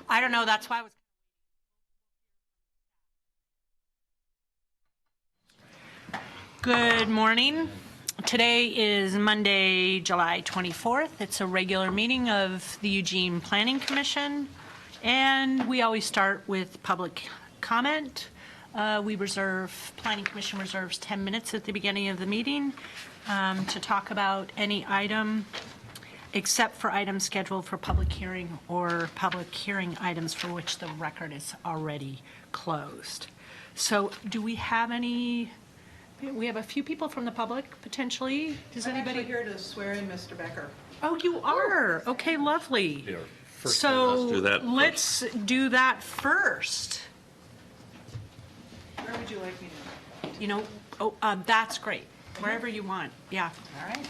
I don't know. That's why I was. Good morning. Today is Monday, July 24th. It's a regular meeting of the Eugene Planning Commission, and we always start with public comment. Planning Commission reserves 10 minutes at the beginning of the meeting to talk about any item except for items scheduled for public hearing or public hearing items for which the record is already closed. So do we have any? We have a few people from the public, potentially. Does anybody? I'm actually here to swear in Mr. Becker. Oh, you are? Okay, lovely. Yeah, So let's do that first. Where would you like me to? You know, that's great. Wherever you want, yeah. All right.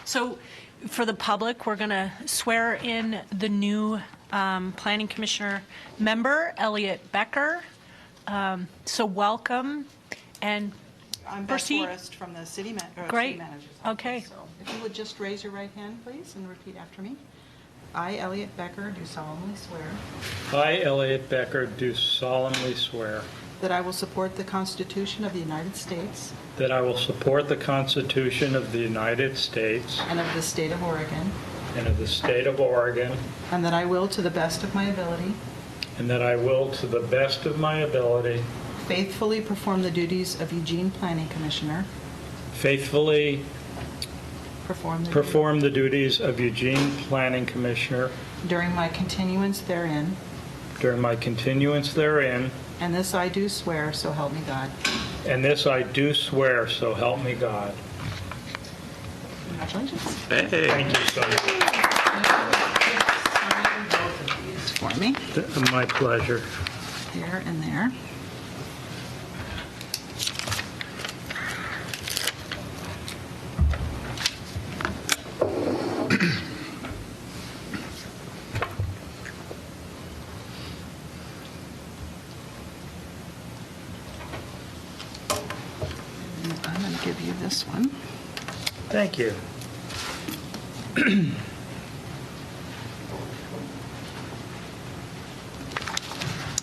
So for the public, we're going to swear in the new Planning Commissioner member, Elliot Becker. So welcome and I'm Beth proceed. Forrest from the city manager's Great. office. Okay. So if you would just raise your right hand, please, and repeat after me. I, Elliot Becker, do solemnly swear I, Elliot Becker, do solemnly swear that I will support the Constitution of the United States that I will support the Constitution of the United States and of the state of Oregon, and of the state of Oregon, and that I will, to the best of my ability, and that I will, to the best of my ability, faithfully perform the duties of Eugene Planning Commissioner, faithfully perform the duties of Eugene Planning Commissioner during my continuance therein, during my continuance therein, and this I do swear, so help me God. and this I do swear, so help me God. Congratulations. Hey. Thank you so much. Sign both of these for me, My pleasure. there and there. I'm going to give you this one. Thank you.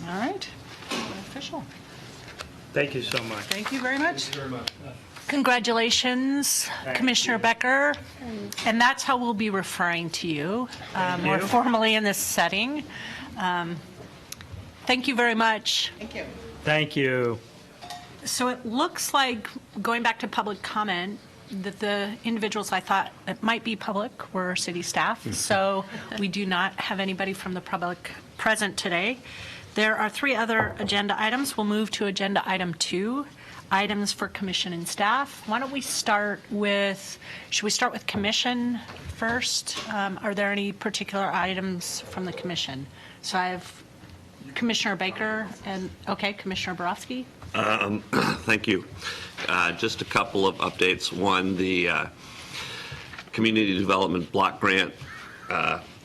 All right. Official. Thank you so much. Thank you very much. Congratulations, Commissioner you. Becker. And that's how we'll be referring to you more you. formally in this setting. Thank you very much. Thank you. Thank you. So it looks like, going back to public comment, that the individuals I thought that might be public were city staff. So we do not have anybody from the public present today. There are 3 other agenda items. We'll move to agenda item 2, items for commission and staff. Why don't we start with, should we start with commission first? Are there any particular items from the commission? So I have Commissioner Baker and, okay, Commissioner Borofsky. Thank you. Just a couple of updates. One, the Community Development Block Grant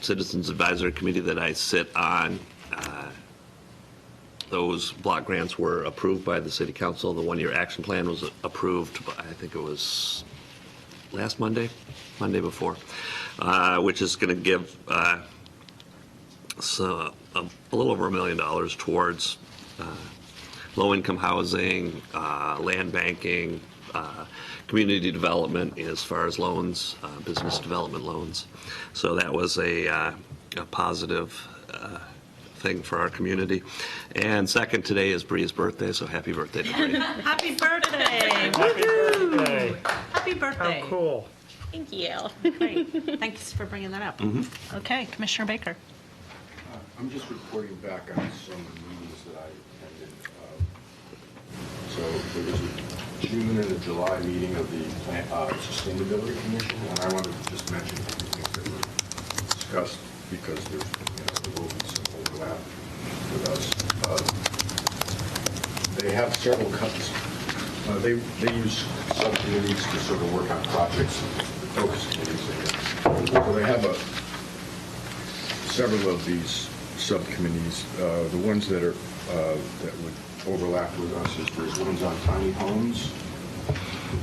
Citizens Advisory Committee that I sit on, those block grants were approved by the City Council. The one-year action plan was approved, I think it was last Monday before, which is going to give a little over $1 million towards low-income housing, land banking, community development as far as loans, business development loans. So that was a positive thing for our community. And second, today is Bree's birthday, so happy birthday to Bree. Happy birthday! Happy birthday. Happy birthday! How cool. Thank you. Great. Thanks for bringing that up. Okay, Commissioner Baker. I'm just reporting back on some meetings that I attended. So there was a June and a July meeting of the Sustainability Commission, and I wanted to just mention a few things that were discussed because there will be some overlap with us. They have several cuts. They use subcommittees to sort of work on projects, focus committees. So they have several of these subcommittees. The ones that are that would overlap with us is there's ones on tiny homes.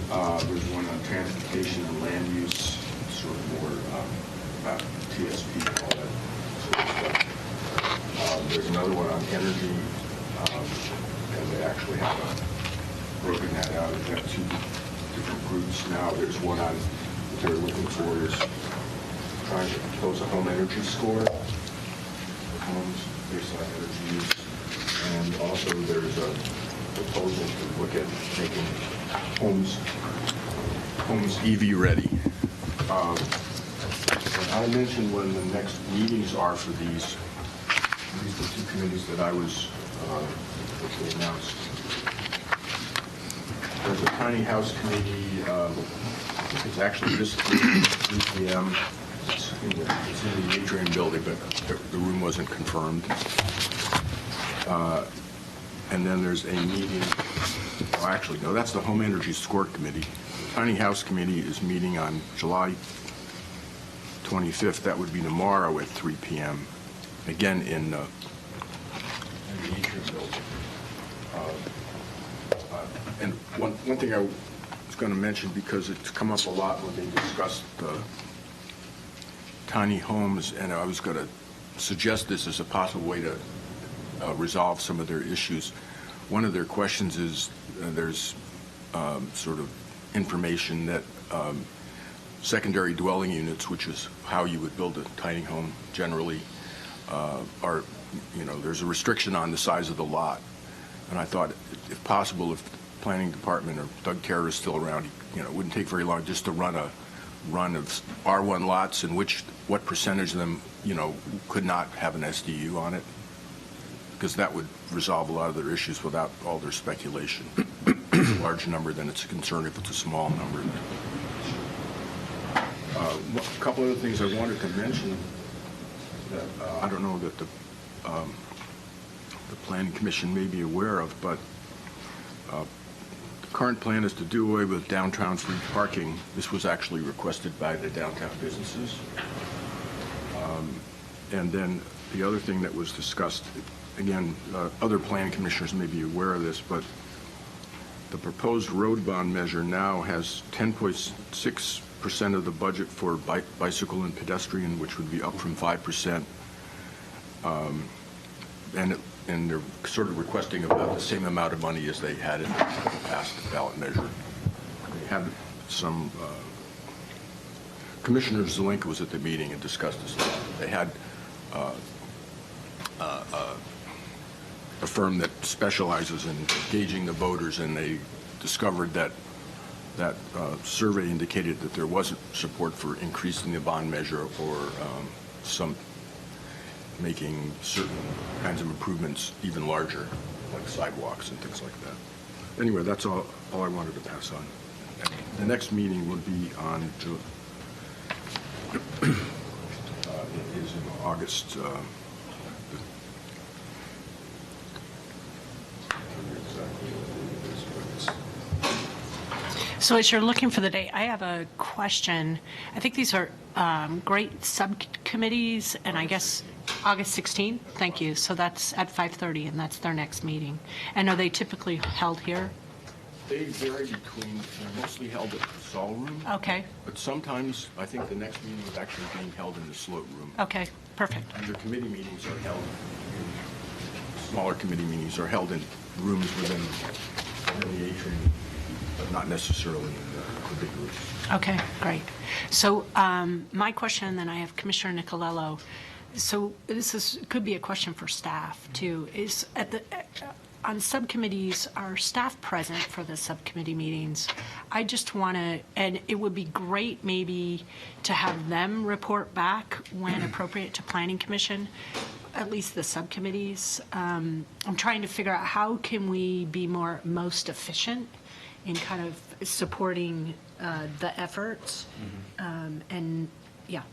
There's one on transportation and land use, sort of more TSP and all that sort of stuff. There's another one on energy, and they actually have broken that out into two different groups now. There's one on, what they're looking for is trying to propose a home energy score for homes based on energy use. And also there's a proposal to look at making homes EV ready. And I mentioned when the next meetings are for these are two committees that I was, which we announced. There's a tiny house committee, it's actually this 3 p.m. It's in the Adrian building, but the room wasn't confirmed. And then there's a meeting, oh, actually, no, that's the Home Energy Score Committee. The Tiny House Committee is meeting on July 25th. That would be tomorrow at 3 p.m. Again in the Adrian building. And one thing I was going to mention, because it's come up a lot when they discussed tiny homes, and I was going to suggest this as a possible way to resolve some of their issues. One of their questions is there's sort of information that secondary dwelling units, which is how you would build a tiny home generally, are, there's a restriction on the size of the lot. And I thought, if possible, if the planning department or Doug Kerr is still around, it wouldn't take very long just to run of R1 lots in which what percentage of them, could not have an SDU on it, because that would resolve a lot of their issues without all their speculation. If it's a large number, then it's a concern. If it's a small number. A couple other things I wanted to mention that I don't know that the Planning Commission may be aware of, but the current plan is to do away with downtown free parking. This was actually requested by the downtown businesses. And then the other thing that was discussed, again, other planning commissioners may be aware of this, but the proposed road bond measure now has 10.6% of the budget for bicycle and pedestrian, which would be up from 5%. And they're sort of requesting about the same amount of money as they had in the past ballot measure. They had some, Commissioner Zelenka was at the meeting and discussed this. They had a firm that specializes in gauging the voters, and they discovered that survey indicated that there wasn't support for increasing the bond measure or some making certain kinds of improvements even larger, like sidewalks and things like that. Anyway, that's all I wanted to pass on. The next meeting would be on it is in August. So as you're looking for the date, I have a question. I think these are great subcommittees, and I guess August 16th? Thank you. So that's at 5:30, and that's their next meeting. And are they typically held here? They vary between, they're mostly held at the Sol Room. Okay. But sometimes, I think the next meeting is actually being held in the Sloat Room. Okay, perfect. And their committee meetings are held, smaller committee meetings are held in rooms within the atrium, but not necessarily in the big rooms. Okay, great. So my question, and then I have Commissioner Nicolello. So could be a question for staff too, is on subcommittees, are staff present for the subcommittee meetings? I just want to, and it would be great maybe to have them report back when appropriate to Planning Commission, at least the subcommittees. I'm trying to figure out how can we be most efficient in kind of supporting the efforts, and yeah.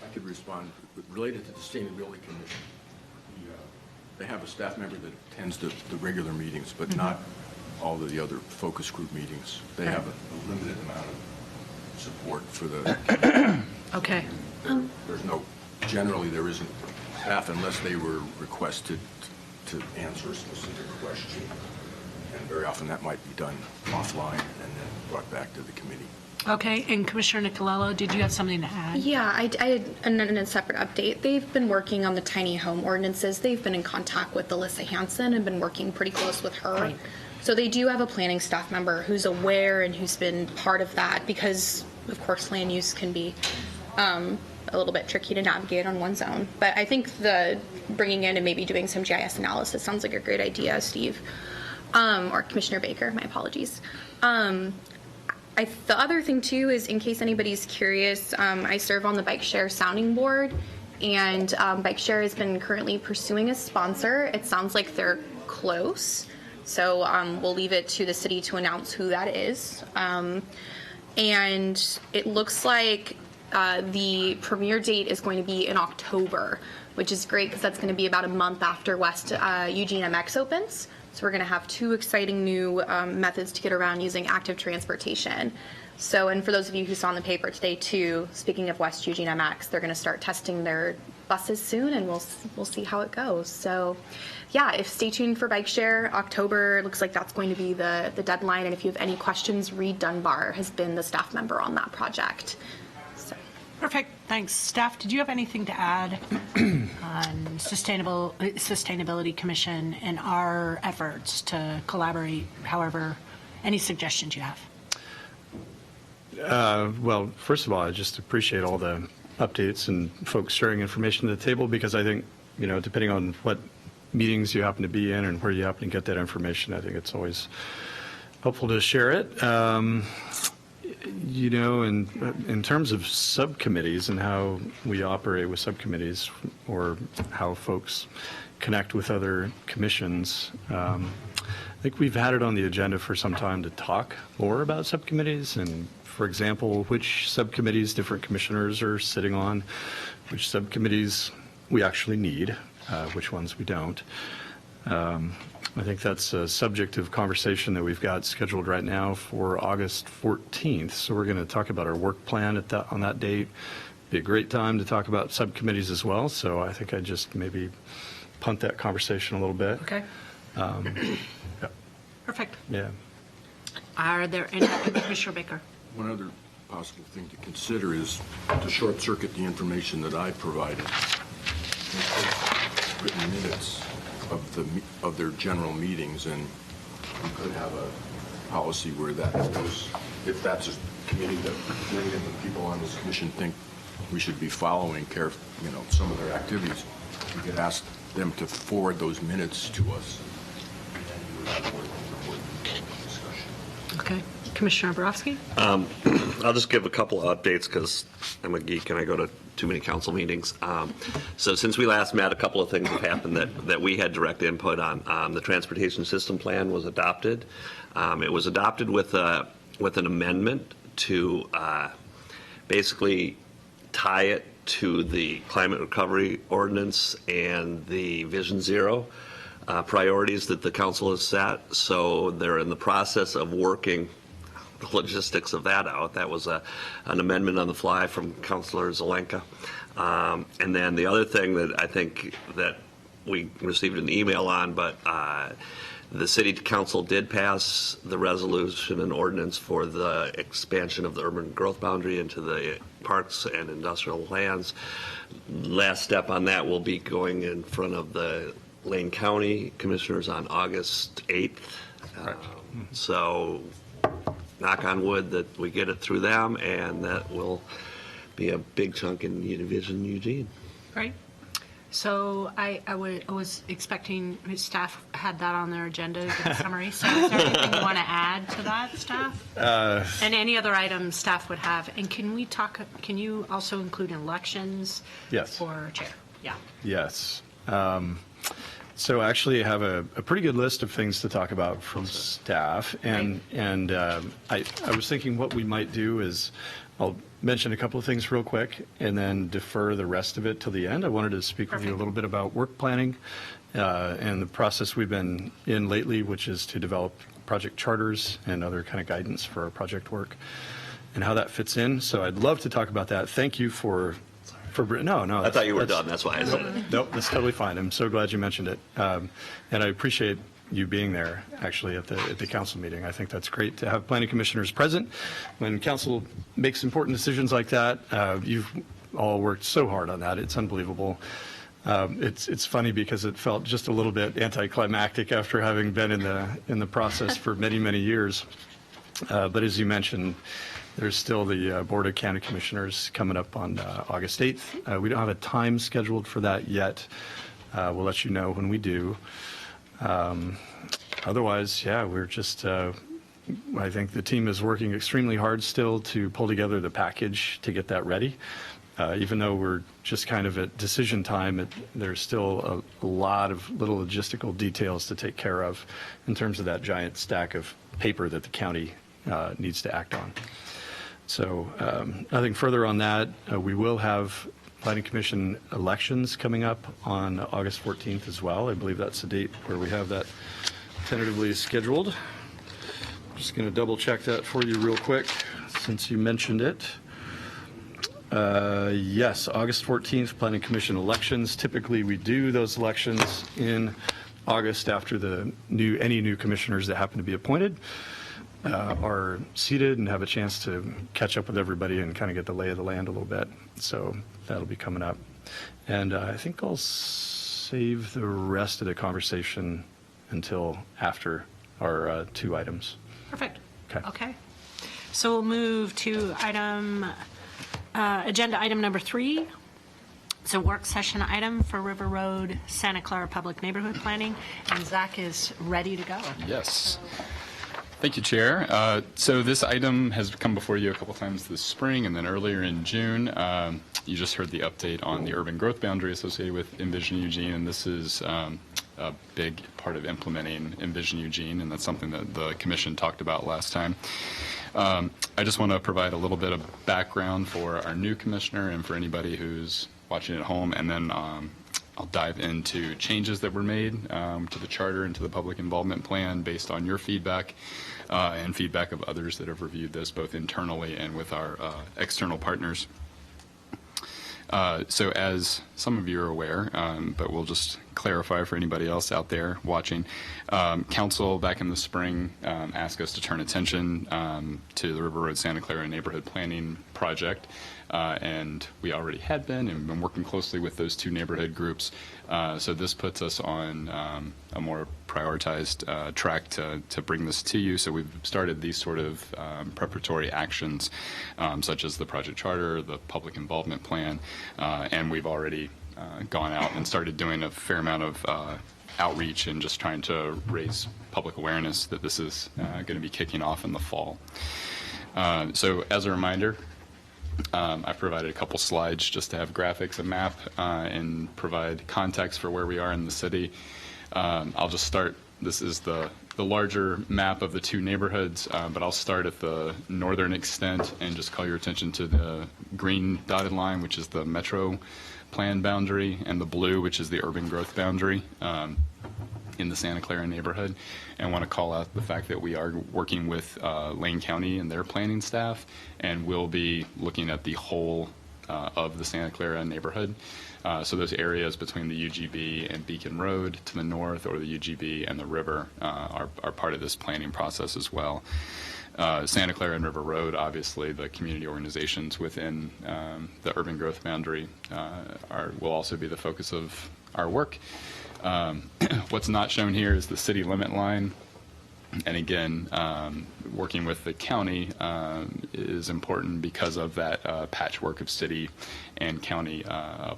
I could respond. Related to the Sustainability Commission, they have a staff member that attends the regular meetings, but not all of the other focus group meetings. They have a limited amount of support for the... Okay. Generally there isn't staff unless they were requested to answer a specific question. And very often that might be done offline and then brought back to the committee. Okay, and Commissioner Nicolello, did you have something to add? Yeah, I had in a separate update. They've been working on the tiny home ordinances. They've been in contact with Alyssa Hansen and been working pretty close with her. Right. So they do have a planning staff member who's aware and who's been part of that because, of course, land use can be a little bit tricky to navigate on one's own. But I think the bringing in and maybe doing some GIS analysis sounds like a great idea, Steve. Or Commissioner Baker, my apologies. The other thing too is, in case anybody's curious, I serve on the Bike Share Sounding Board, and Bike Share has been currently pursuing a sponsor. It sounds like they're close, so we'll leave it to the city to announce who that is. And it looks like the premiere date is going to be in October, which is great because that's going to be about a month after West Eugene MX opens. So we're going to have 2 exciting new methods to get around using active transportation. So, and for those of you who saw in the paper today too, speaking of West Eugene MX, they're going to start testing their buses soon, and we'll see how it goes. So, yeah, stay tuned for Bike Share. October looks like that's going to be the deadline. And if you have any questions, Reed Dunbar has been the staff member on that project. So. Perfect, thanks. Staff, did you have anything to add on Sustainability Commission and our efforts to collaborate, however, any suggestions you have? Well, first of all, I just appreciate all the updates and folks sharing information at the table, because I think, depending on what meetings you happen to be in and where you happen to get that information, I think it's always helpful to share it. In terms of subcommittees and how we operate with subcommittees, or how folks connect with other commissions, I think we've had it on the agenda for some time to talk more about subcommittees and, for example, which subcommittees different commissioners are sitting on, which subcommittees we actually need, which ones we don't. I think that's a subject of conversation that we've got scheduled right now for August 14th. So we're going to talk about our work plan on that date. Be a great time to talk about subcommittees as well. So I think I just maybe punt that conversation a little bit. Okay. Yeah. Perfect. Yeah. Are there any, Commissioner Baker? One other possible thing to consider is to short circuit the information that I provided. Written minutes of their general meetings, and we could have a policy where that goes, if that's a committee that many of the people on this commission think we should be following some of their activities, we could ask them to forward those minutes to us. And we would have more discussion. Okay. Commissioner Borowski? I'll just give a couple of updates because I'm a geek and I go to too many council meetings. So since we last met, a couple of things have happened that we had direct input on. The transportation system plan was adopted. It was adopted with an amendment to basically tie it to the climate recovery ordinance and the Vision Zero priorities that the council has set. So they're in the process of working the logistics of that out. That was an amendment on the fly from Councilor Zelenka. And then the other thing that I think that we received an email on, but the city council did pass the resolution and ordinance for the expansion of the urban growth boundary into the parks and industrial lands. Last step on that will be going in front of the Lane County Commissioners on August 8th. So knock on wood that we get it through them, and that will be a big chunk in Vision Eugene. Right. So I was expecting staff had that on their agenda, the summary. So is there anything you want to add to that, staff? And any other items staff would have? And can you also include elections? Yes. For chair? Yeah. Yes. So actually I have a pretty good list of things to talk about from staff. And I was thinking what we might do is I'll mention a couple of things real quick and then defer the rest of it till the end. I wanted to speak with you a little bit about work planning and the process we've been in lately, which is to develop project charters and other kind of guidance for our project work and how that fits in. So I'd love to talk about that. Thank you for no. I thought you were done. That's why I said it. Nope, that's totally fine. I'm so glad you mentioned it. And I appreciate you being there, actually, at the council meeting. I think that's great to have planning commissioners present when council makes important decisions like that. You've all worked so hard on that. It's unbelievable. It's funny because it felt just a little bit anticlimactic after having been in the process for many, many years. But as you mentioned, there's still the Board of County Commissioners coming up on August 8th. We don't have a time scheduled for that yet. We'll let you know when we do. Otherwise, yeah, we're just, I think the team is working extremely hard still to pull together the package to get that ready. Even though we're just kind of at decision time, there's still a lot of little logistical details to take care of in terms of that giant stack of paper that the county needs to act on. So nothing further on that. We will have Planning Commission elections coming up on August 14th as well. I believe that's the date where we have that tentatively scheduled. I'm just going to double check that for you real quick since you mentioned it. Yes, August 14th, Planning Commission elections. Typically, we do those elections in August after any new commissioners that happen to be appointed are seated and have a chance to catch up with everybody and kind of get the lay of the land a little bit. So that'll be coming up. And I think I'll save the rest of the conversation until after our two items. Perfect. Okay. Okay. So we'll move to agenda item number 3. It's a work session item for River Road, Santa Clara Public Neighborhood Planning, and Zach is ready to go. Yes. Thank you, Chair. So this item has come before you a couple times this spring and then earlier in June. You just heard the update on the urban growth boundary associated with Envision Eugene, and this is a big part of implementing Envision Eugene, and that's something that the Commission talked about last time. I just want to provide a little bit of background for our new commissioner and for anybody who's watching at home, and then I'll dive into changes that were made to the charter and to the public involvement plan based on your feedback and feedback of others that have reviewed this both internally and with our external partners. So as some of you are aware, but we'll just clarify for anybody else out there watching, Council back in the spring asked us to turn attention to the River Road Santa Clara Neighborhood Planning Project, and we already had been and been working closely with those two neighborhood groups. So this puts us on a more prioritized track to bring this to you. So we've started these sort of preparatory actions, such as the project charter, the public involvement plan, and we've already gone out and started doing a fair amount of outreach and just trying to raise public awareness that this is going to be kicking off in the fall. So as a reminder, I've provided a couple slides just to have graphics, a map, and provide context for where we are in the city. I'll just start. This is the larger map of the two neighborhoods, but I'll start at the northern extent and just call your attention to the green dotted line, which is the metro plan boundary, and the blue, which is the urban growth boundary in the Santa Clara neighborhood. And I want to call out the fact that we are working with Lane County and their planning staff, and we'll be looking at the whole of the Santa Clara neighborhood. So those areas between the UGB and Beacon Road to the north, or the UGB and the river, are part of this planning process as well. Santa Clara and River Road, obviously, the community organizations within the urban growth boundary will also be the focus of our work. What's not shown here is the city limit line. And again, working with the county is important because of that patchwork of city and county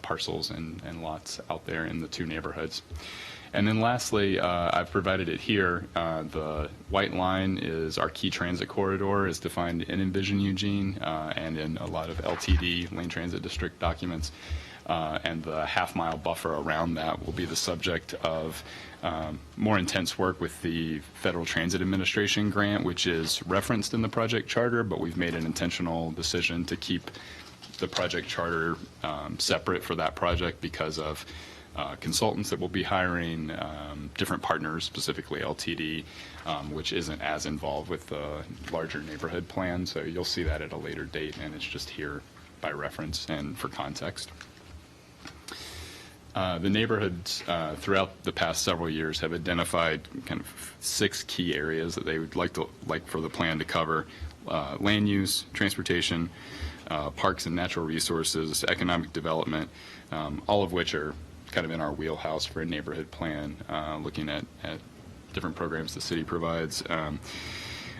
parcels and lots out there in the two neighborhoods. And then lastly, I've provided it here. The white line is our key transit corridor, is defined in Envision Eugene and in a lot of LTD, Lane Transit District documents. And the half-mile buffer around that will be the subject of more intense work with the Federal Transit Administration grant, which is referenced in the project charter, but we've made an intentional decision to keep the project charter separate for that project because of consultants that we'll be hiring, different partners, specifically LTD, which isn't as involved with the larger neighborhood plan. So you'll see that at a later date, and it's just here by reference and for context. The neighborhoods throughout the past several years have identified kind of 6 key areas that they would like for the plan to cover: land use, transportation, parks and natural resources, economic development, all of which are kind of in our wheelhouse for a neighborhood plan, looking at different programs the city provides,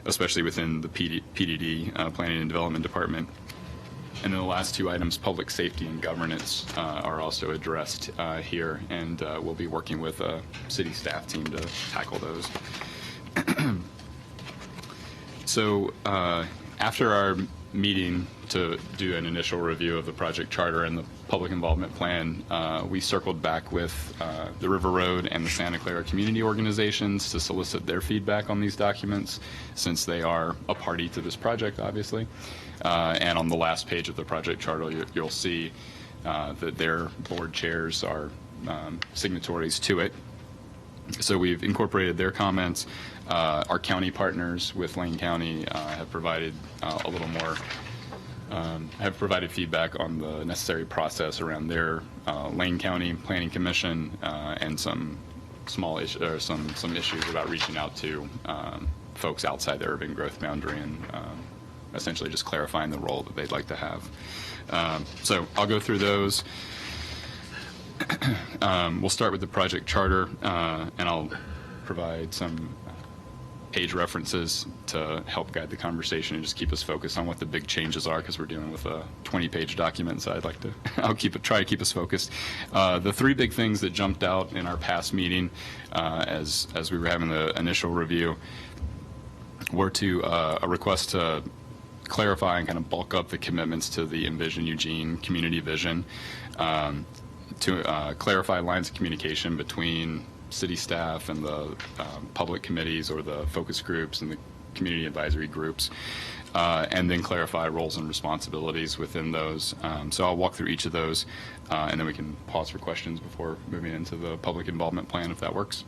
especially within the PDD, Planning and Development Department. And then the last 2 items, public safety and governance, are also addressed here, and we'll be working with a city staff team to tackle those. So after our meeting to do an initial review of the project charter and the public involvement plan, we circled back with the River Road and the Santa Clara community organizations to solicit their feedback on these documents, since they are a party to this project, obviously. And on the last page of the project charter, you'll see that their board chairs are signatories to it. So we've incorporated their comments. Our county partners with Lane County have provided a little more, have provided feedback on the necessary process around their Lane County Planning Commission, and some small issues, or some issues about reaching out to folks outside the urban growth boundary, and essentially just clarifying the role that they'd like to have. So I'll go through those. We'll start with the project charter, and I'll provide some page references to help guide the conversation and just keep us focused on what the big changes are, because we're dealing with a 20-page document, so I'll try to keep us focused. The 3 big things that jumped out in our past meeting as we were having the initial review were to a request to clarify and kind of bulk up the commitments to the Envision Eugene community vision, to clarify lines of communication between city staff and the public committees or the focus groups and the community advisory groups, and then clarify roles and responsibilities within those. So I'll walk through each of those, and then we can pause for questions before moving into the public involvement plan, if that works.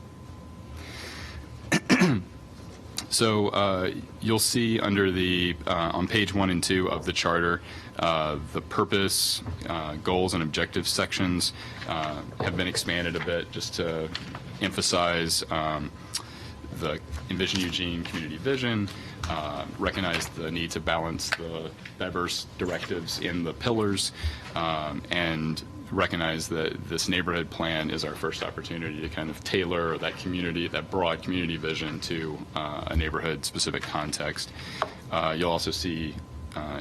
So you'll see under the on page 1 and 2 of the charter, the purpose, goals, and objectives sections have been expanded a bit, just to emphasize the Envision Eugene community vision, recognize the need to balance the diverse directives in the pillars, and recognize that this neighborhood plan is our first opportunity to kind of tailor that community, that broad community vision to a neighborhood specific context. You'll also see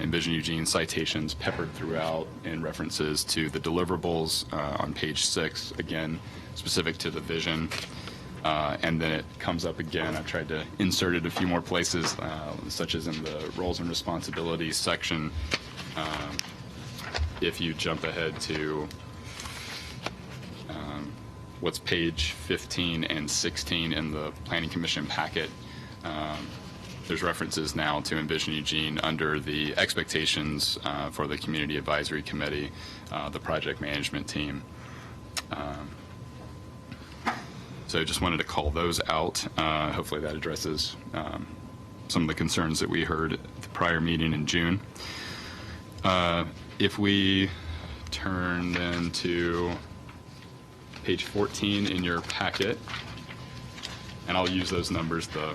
Envision Eugene citations peppered throughout in references to the deliverables on page 6, again, specific to the vision. And then it comes up again. I've tried to insert it a few more places, such as in the roles and responsibilities section. If you jump ahead to what's page 15 and 16 in the Planning Commission packet, there's references now to Envision Eugene under the expectations for the Community Advisory Committee, the project management team. So just wanted to call those out. Hopefully that addresses some of the concerns that we heard at the prior meeting in June. If we turn then to page 14 in your packet, and I'll use those numbers, the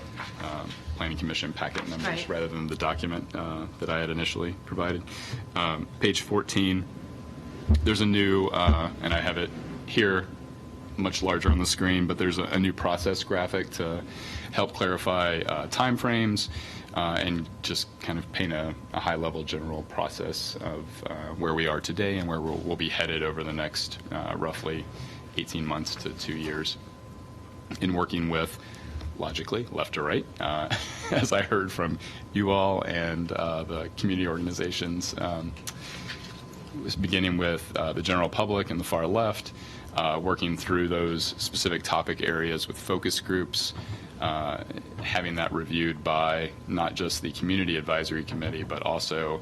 Planning Commission packet numbers, Right, rather than the document that I had initially provided. Page 14, there's a new, and I have it here much larger on the screen, but there's a new process graphic to help clarify timeframes and just kind of paint a high-level general process of where we are today and where we'll be headed over the next roughly 18 months to 2 years in working with, logically, left to right, as I heard from you all and the community organizations, beginning with the general public and the far left, working through those specific topic areas with focus groups, having that reviewed by not just the Community Advisory Committee, but also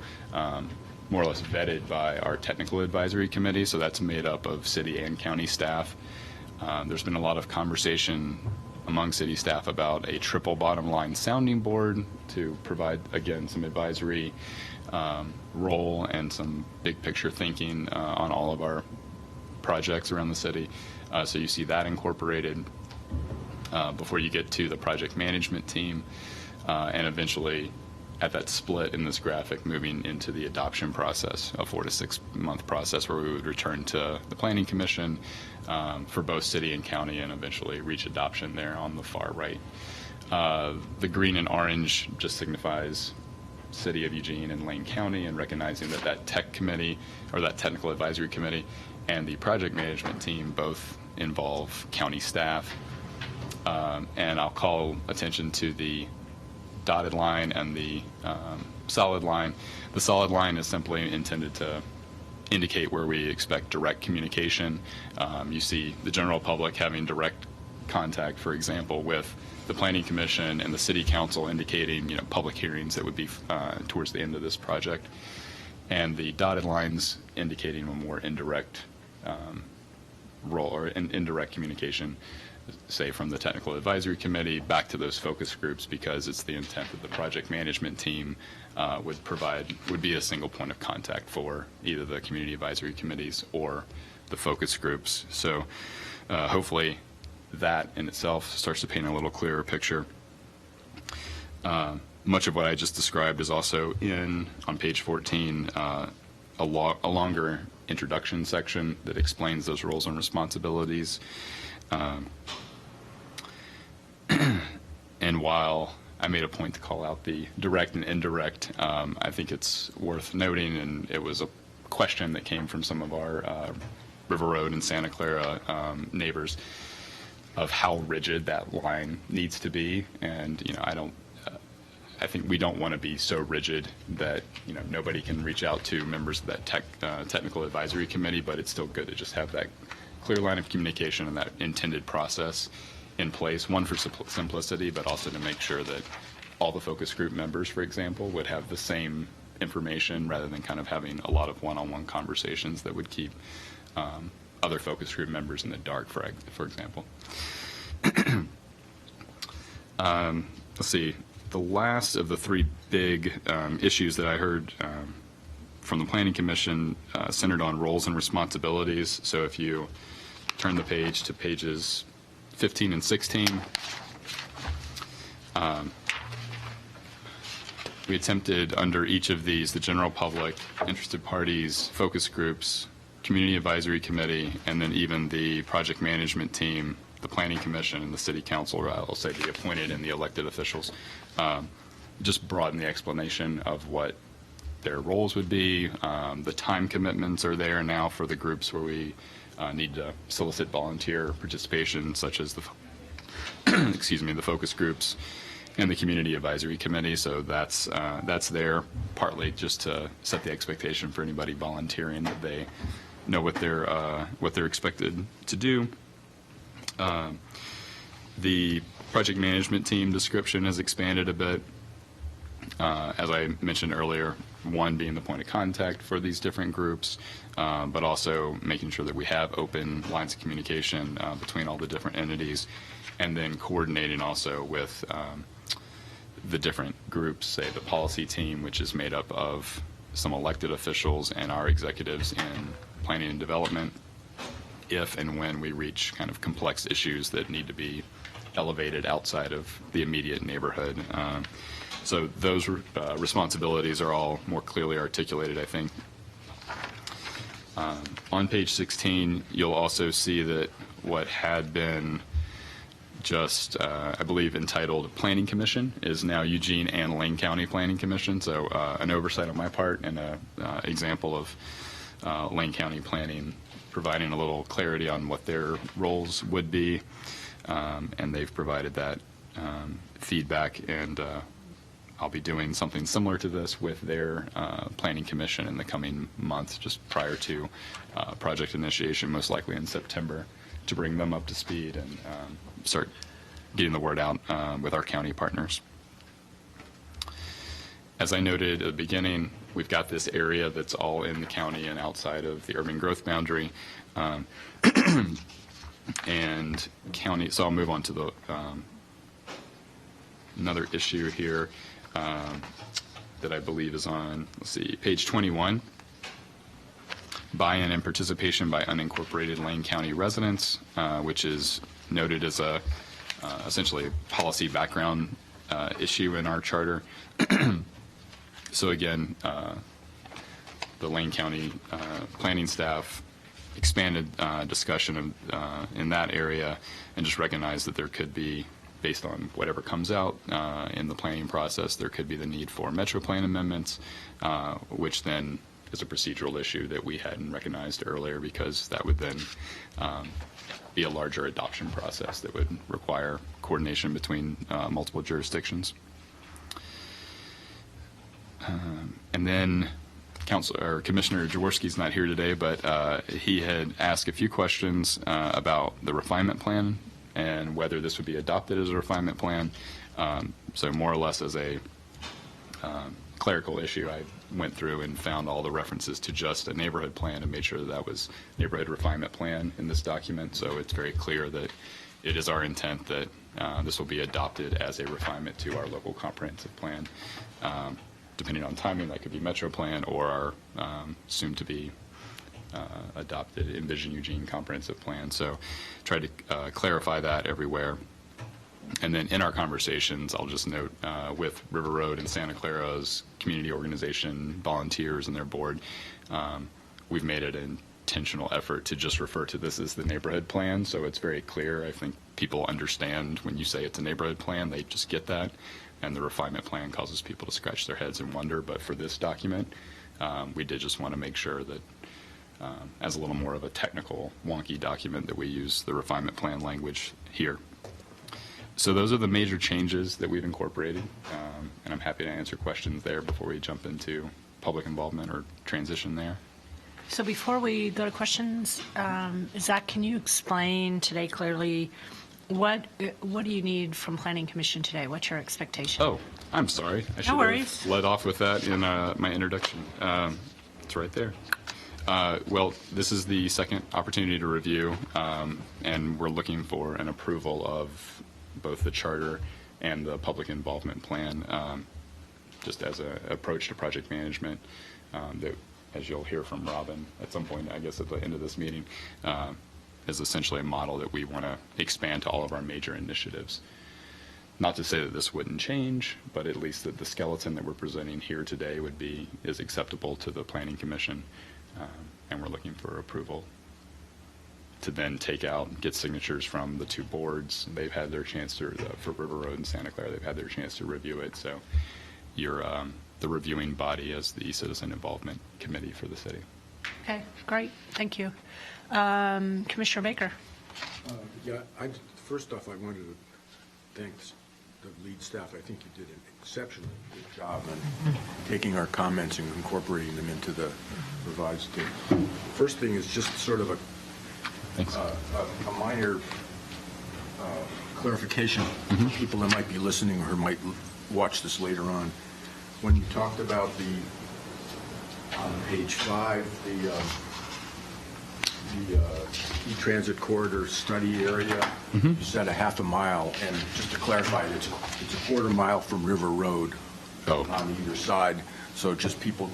more or less vetted by our Technical Advisory Committee. So that's made up of city and county staff. There's been a lot of conversation among city staff about a triple bottom line sounding board to provide, again, some advisory role and some big picture thinking on all of our projects around the city. So you see that incorporated before you get to the project management team, and eventually at that split in this graphic moving into the adoption process, a 4 to 6 month process where we would return to the Planning Commission for both city and county and eventually reach adoption there on the far right. The green and orange just signifies City of Eugene and Lane County, and recognizing that that tech committee or that technical advisory committee and the project management team both involve county staff. And I'll call attention to the dotted line and the solid line. The solid line is simply intended to indicate where we expect direct communication. You see the general public having direct contact, for example, with the Planning Commission and the City Council, indicating public hearings that would be towards the end of this project, and the dotted lines indicating a more indirect role or indirect communication, say from the Technical Advisory Committee back to those focus groups, because it's the intent that the project management team would be a single point of contact for either the community advisory committees or the focus groups. So hopefully that in itself starts to paint a little clearer picture. Much of what I just described is also on page 14, a longer introduction section that explains those roles and responsibilities. And while I made a point to call out the direct and indirect, I think it's worth noting, and it was a question that came from some of our River Road and Santa Clara neighbors, of how rigid that line needs to be. And I think we don't want to be so rigid that nobody can reach out to members of that technical advisory committee, but it's still good to just have that clear line of communication and that intended process in place, one for simplicity, but also to make sure that all the focus group members, for example, would have the same information, rather than kind of having a lot of one-on-one conversations that would keep other focus group members in the dark, for example. Let's see. The last of the three big issues that I heard from the Planning Commission centered on roles and responsibilities. So if you turn the page to pages 15 and 16, we attempted under each of these, the general public, interested parties, focus groups, community advisory committee, and then even the project management team, the Planning Commission, and the City Council, or I'll say the appointed and the elected officials, just broaden the explanation of what their roles would be. The time commitments are there now for the groups where we need to solicit volunteer participation, such as the the focus groups and the community advisory committee. So that's there partly just to set the expectation for anybody volunteering, that they know what they're expected to do. The project management team description has expanded a bit, as I mentioned earlier, one being the point of contact for these different groups, but also making sure that we have open lines of communication between all the different entities, and then coordinating also with the different groups, say the policy team, which is made up of some elected officials and our executives in planning and development, if and when we reach kind of complex issues that need to be elevated outside of the immediate neighborhood. So those responsibilities are all more clearly articulated, I think. On page 16, you'll also see that what had been just, I believe, entitled Planning Commission is now Eugene and Lane County Planning Commission. So an oversight on my part, and an example of Lane County Planning providing a little clarity on what their roles would be. And they've provided that feedback, and I'll be doing something similar to this with their Planning Commission in the coming months, just prior to project initiation, most likely in September, to bring them up to speed and start getting the word out with our county partners. As I noted at the beginning, we've got this area that's all in the county and outside of the urban growth boundary. And county, so I'll move on to the another issue here that I believe is on, let's see, page 21. buy-in and participation by unincorporated Lane County residents, which is noted as a essentially a policy background issue in our charter. So again, the Lane County planning staff expanded discussion of, in that area, and just recognized that there could be, based on whatever comes out in the planning process, there could be the need for metro plan amendments, which then is a procedural issue that we hadn't recognized earlier, because that would then be a larger adoption process that would require coordination between multiple jurisdictions. And then Commissioner Jaworski's not here today, but he had asked a few questions about the refinement plan and whether this would be adopted as a refinement plan. So more or less as a clerical issue, I went through and found all the references to just a neighborhood plan and made sure that that was neighborhood refinement plan in this document. So it's very clear that it is our intent that this will be adopted as a refinement to our local comprehensive plan. Depending on timing, that could be Metro Plan or our soon-to-be adopted Envision Eugene Comprehensive Plan. So tried to clarify that everywhere. And then in our conversations, I'll just note with River Road and Santa Clara's community organization, volunteers, and their board, we've made it an intentional effort to just refer to this as the neighborhood plan. So it's very clear. I think people understand when you say it's a neighborhood plan, they just get that. And the refinement plan causes people to scratch their heads and wonder. But for this document, we did just want to make sure that as a little more of a technical, wonky document, that we use the refinement plan language here. So those are the major changes that we've incorporated, and I'm happy to answer questions there before we jump into public involvement or transition there. So before we go to questions, Zach, can you explain today clearly what do you need from Planning Commission today? What's your expectation? Oh, I'm sorry. I should have led off with that in my introduction. It's right there. Well, this is the second opportunity to review, and we're looking for an approval of both the charter and the public involvement plan, just as an approach to project management that, as you'll hear from Robin at some point, I guess at the end of this meeting, is essentially a model that we want to expand to all of our major initiatives. Not to say that this wouldn't change, but at least that the skeleton that we're presenting here today is acceptable to the Planning Commission, and we're looking for approval to then get signatures from the two boards. They've had their chance to, for River Road and Santa Clara, they've had their chance to review it. So you're the reviewing body as the Citizen Involvement Committee for the city. Okay, great. Thank you. Commissioner Baker. First off, I wanted to thank the lead staff. I think you did an exceptionally good job on taking our comments and incorporating them into the revised thing. First thing is just sort of a minor clarification for people that might be listening or might watch this later on. When you talked about on page 5, the e-transit corridor study area, you said a half a mile, and just to clarify, it's a quarter mile from River Road on either side, so just people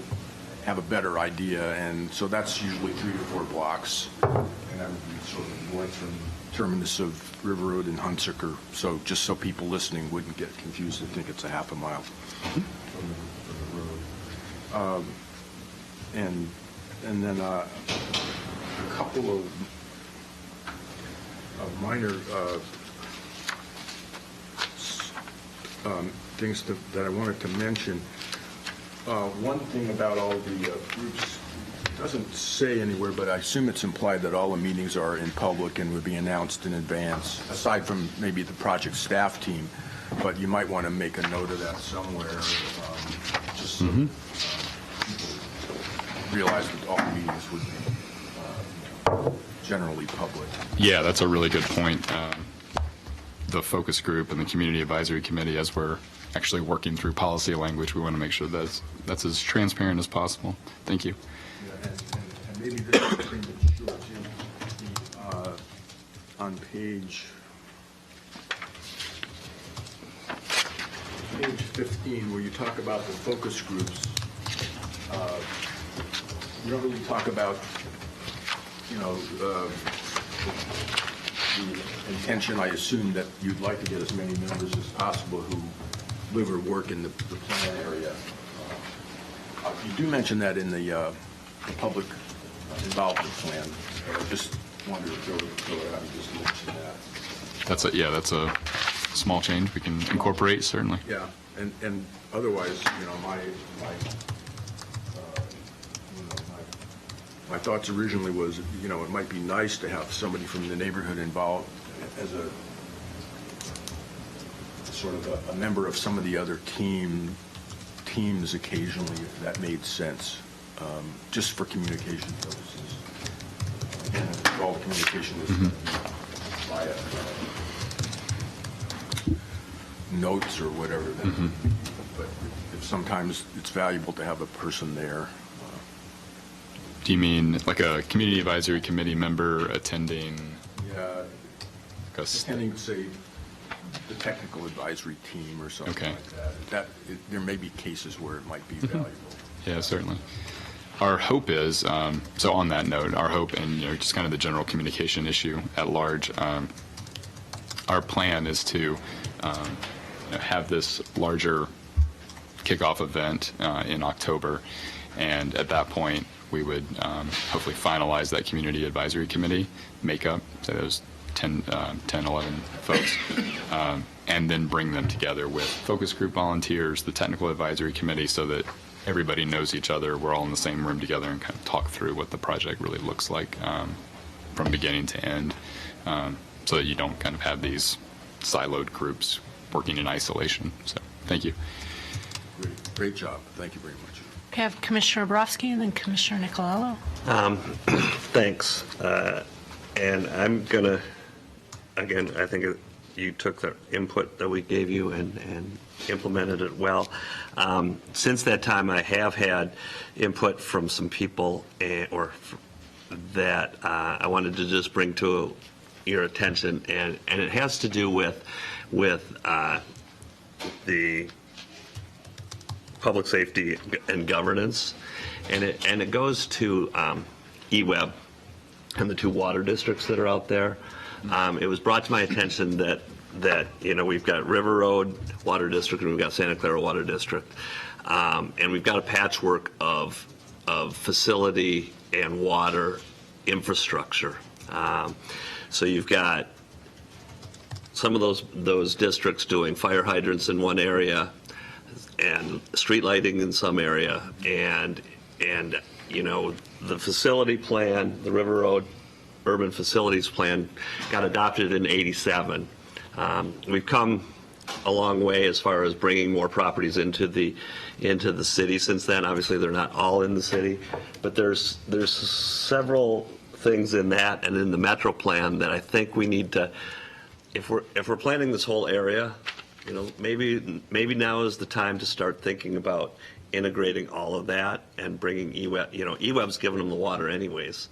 have a better idea, and so that's usually 3 to 4 blocks, and that would be sort of north from terminus of River Road and Hunsaker, so just so people listening wouldn't get confused and think it's a half a mile from the road. And then a couple of minor things that I wanted to mention. One thing about all the groups, it doesn't say anywhere, but I assume it's implied that all the meetings are in public and would be announced in advance, aside from maybe the project staff team. But you might want to make a note of that somewhere, just so people realize that all meetings would be generally public. Yeah, that's a really good point. The focus group and the community advisory committee, as we're actually working through policy language, we want to make sure that's as transparent as possible. Thank you. Yeah, and maybe this is premature too. On page 15, where you talk about the focus groups, you don't really talk about you know, the intention, I assume that you'd like to get as many members as possible who live or work in the plan area. You do mention that in the public involvement plan. I just wanted to throw it out and just mention that. That's a small change we can incorporate, certainly. Yeah, and otherwise, you know, my thoughts originally was, you know, it might be nice to have somebody from the neighborhood involved as a sort of a member of some of the other teams occasionally, if that made sense, just for communication purposes. Again, all communication is via notes or whatever. But if sometimes it's valuable to have a person there. Do you mean like a community advisory committee member attending? Yeah, Like attending, say, the technical advisory team or something Okay. like that. There may be cases where it might be valuable. Yeah, certainly. Our hope is, so on that note, our hope and just kind of the general communication issue at large, our plan is to have this larger kickoff event in October, and at that point we would hopefully finalize that community advisory committee makeup, so those 10, 11 folks, and then bring them together with focus group volunteers, the technical advisory committee, so that everybody knows each other, we're all in the same room together, and kind of talk through what the project really looks like from beginning to end, so that you don't kind of have these siloed groups working in isolation. So thank you. Great job. Thank you very much. Okay, I have Commissioner Borowski and then Commissioner Nicolello. Thanks. And I'm going to, again, I think you took the input that we gave you and implemented it well. Since that time, I have had input from some people that I wanted to just bring to your attention, and it has to do with the public safety and governance, and it goes to EWEB and the two water districts that are out there. It was brought to my attention that we've got River Road Water District and we've got Santa Clara Water District, and we've got a patchwork of facility and water infrastructure. So you've got some of those districts doing fire hydrants in one area and street lighting in some area, and the facility plan, the River Road Urban Facilities Plan, got adopted in '87. We've come a long way as far as bringing more properties into the city since then. Obviously, they're not all in the city, but there's several things in that and in the Metro Plan that I think we need to, if we're planning this whole area, maybe now is the time to start thinking about integrating all of that and bringing EWEB. EWEB's giving them the water anyways.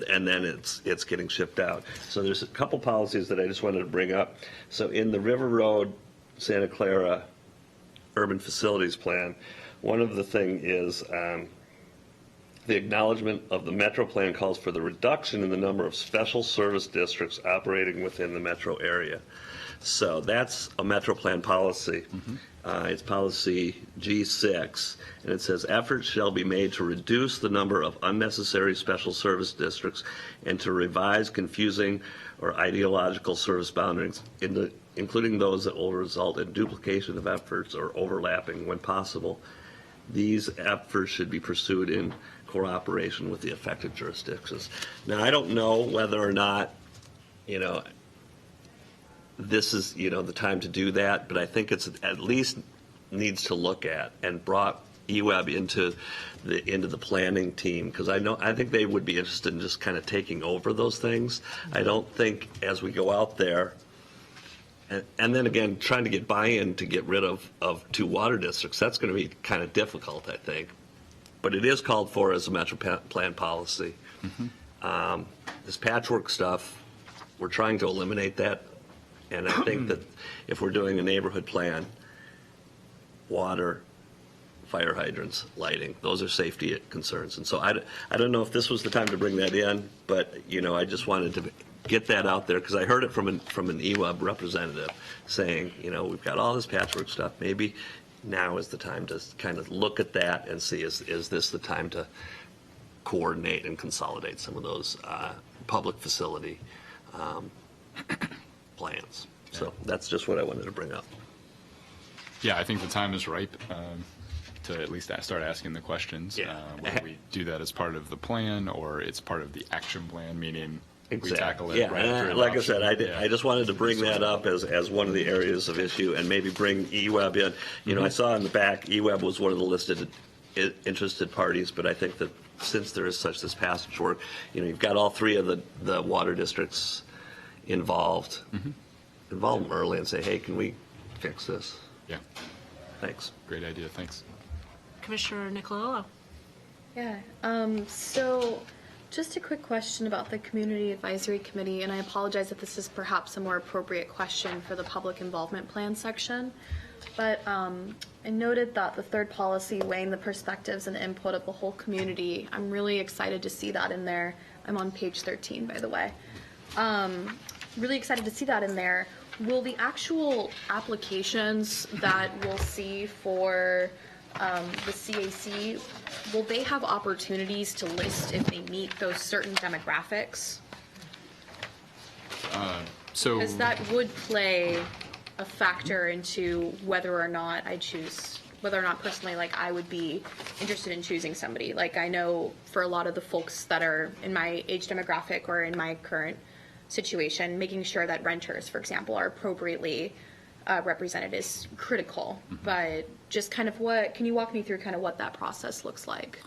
And then it's getting shipped out. So there's a couple policies that I just wanted to bring up. So in the River Road, Santa Clara Urban Facilities Plan, one of the thing is the acknowledgement of the Metro Plan calls for the reduction in the number of special service districts operating within the metro area. So that's a Metro Plan policy. It's policy G6, and it says efforts shall be made to reduce the number of unnecessary special service districts and to revise confusing or ideological service boundaries, including those that will result in duplication of efforts or overlapping when possible. These efforts should be pursued in cooperation with the affected jurisdictions. Now, I don't know whether or not, this is, the time to do that, but I think it's at least needs to look at and brought EWEB into the planning team, because I think they would be interested in just kind of taking over those things. I don't think as we go out there, and then again, trying to get buy-in to get rid of two water districts, that's going to be kind of difficult, I think. But it is called for as a Metro Plan policy. This patchwork stuff, we're trying to eliminate that. And I think that if we're doing a neighborhood plan, water, fire hydrants, lighting. Those are safety concerns. And so I don't know if this was the time to bring that in, but, I just wanted to get that out there because I heard it from an EWEB representative saying, we've got all this patchwork stuff. Maybe now is the time to kind of look at that and see, is this the time to coordinate and consolidate some of those public facility plans. So that's just what I wanted to bring up. Yeah, I think the time is ripe to at least start asking the questions. Yeah. Whether we do that as part of the plan or it's part of the action plan, meaning we tackle it Yeah, right after and like I adoption. said, Yeah. I just wanted to bring that up as one of the areas of issue and maybe bring EWEB in. I saw in the back, EWEB was one of the listed interested parties, but I think that since there is such this passage work, you've got all three of the water districts involved. Involve them early and say, hey, can we fix this? Yeah, Thanks. great idea. Thanks. Commissioner Nicolillo. Yeah, so just a quick question about the Community Advisory Committee, and I apologize if this is perhaps a more appropriate question for the Public Involvement Plan section, but I noted that the third policy, weighing the perspectives and the input of the whole community, I'm really excited to see that in there. I'm on page 13, by the way. Really excited to see that in there. Will the actual applications that we'll see for the CAC, will they have opportunities to list if they meet those certain demographics? So Because that would play a factor into whether or not personally, like, I would be interested in choosing somebody. Like, I know for a lot of the folks that are in my age demographic or in my current situation, making sure that renters, for example, are appropriately represented is critical. But just kind of can you walk me through kind of what that process looks like?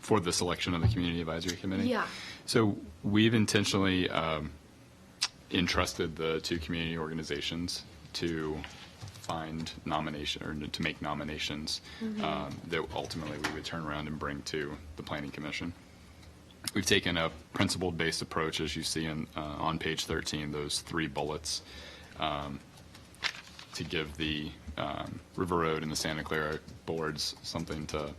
for the selection of the Community Advisory Committee? Yeah. So we've intentionally entrusted the two community organizations to find nomination or to make nominations that ultimately we would turn around and bring to the Planning Commission. We've taken a principle-based approach, as you see on page 13, those 3 bullets, to give the River Road and the Santa Clara boards something to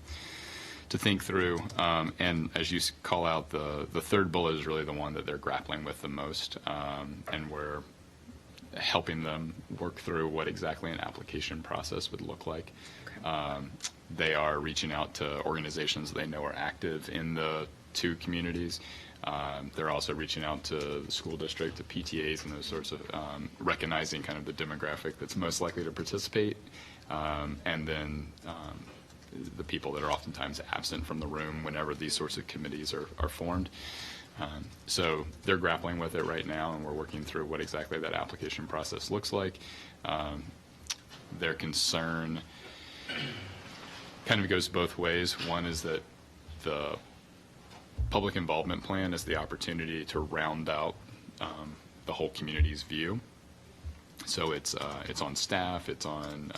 think through. And as you call out, the third bullet is really the one that they're grappling with the most, and we're helping them work through what exactly an application process would look like. They are reaching out to organizations they know are active in the 2 communities. They're also reaching out to the school district, to PTAs and those sorts of, recognizing kind of the demographic that's most likely to participate, and then the people that are oftentimes absent from the room whenever these sorts of committees are formed. So they're grappling with it right now, and we're working through what exactly that application process looks like. Their concern kind of goes both ways. One is that the public involvement plan is the opportunity to round out the whole community's view. So it's on staff, it's on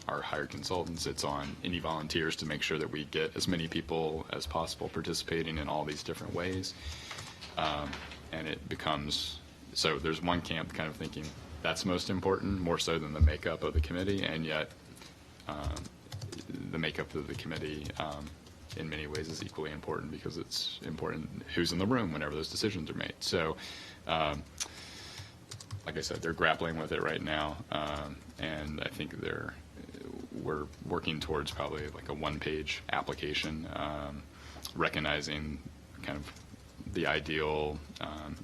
our hired consultants, it's on any volunteers to make sure that we get as many people as possible participating in all these different ways. And it becomes, so there's one camp kind of thinking that's most important, more so than the makeup of the committee, and yet the makeup of the committee in many ways is equally important, because it's important who's in the room whenever those decisions are made. So like I said, they're grappling with it right now, and I think we're working towards probably like a 1-page application, recognizing kind of the ideal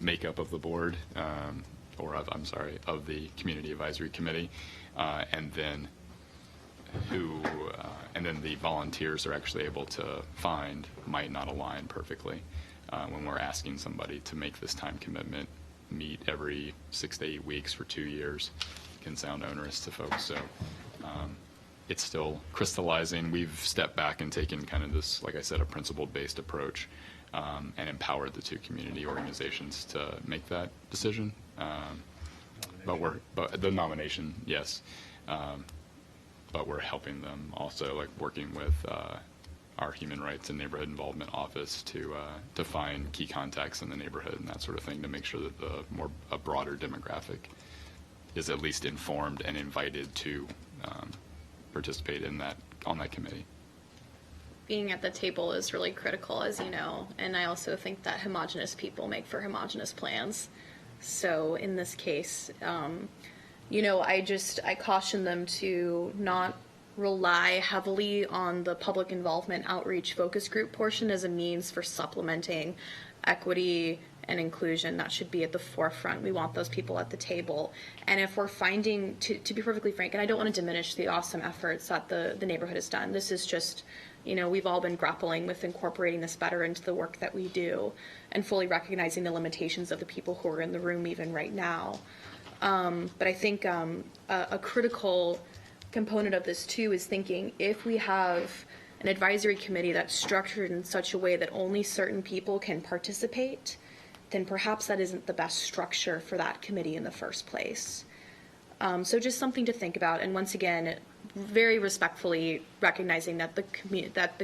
makeup of the board, of the Community Advisory Committee, and then and then the volunteers are actually able to find might not align perfectly when we're asking somebody to make this time commitment, meet every 6 to 8 weeks for 2 years. Can sound onerous to folks, so it's still crystallizing. We've stepped back and taken kind of this, like I said, a principle-based approach, and empowered the 2 community organizations to make that decision. But the nomination, yes. But we're helping them also, like working with our Human Rights and Neighborhood Involvement Office to find key contacts in the neighborhood and that sort of thing, to make sure that a broader demographic is at least informed and invited to participate on that committee. being at the table is really critical, as you know, and I also think that homogenous people make for homogenous plans. So in this case, I caution them to not rely heavily on the public involvement outreach focus group portion as a means for supplementing equity and inclusion. That should be at the forefront. We want those people at the table. And if we're finding, to be perfectly frank, and I don't want to diminish the awesome efforts that the neighborhood has done, this is just, we've all been grappling with incorporating this better into the work that we do and fully recognizing the limitations of the people who are in the room even right now. But I think a critical component of this too is thinking, if we have an advisory committee that's structured in such a way that only certain people can participate, then perhaps that isn't the best structure for that committee in the first place. So just something to think about. And once again, very respectfully recognizing that the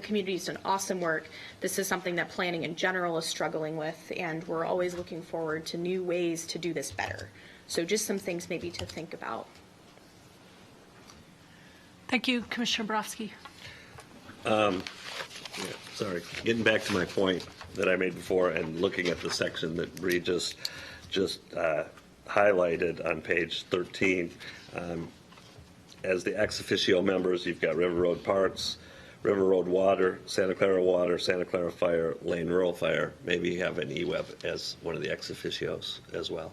community's done awesome work. This is something that planning in general is struggling with, and we're always looking forward to new ways to do this better. So just some things maybe to think about. Thank you, Commissioner Borowski. Sorry, getting back to my point that I made before and looking at the section that Bree just highlighted on page 13. As the ex officio members, you've got River Road Parks, River Road Water, Santa Clara Fire, Lane Rural Fire. Maybe you have an EWEB as one of the ex officios as well.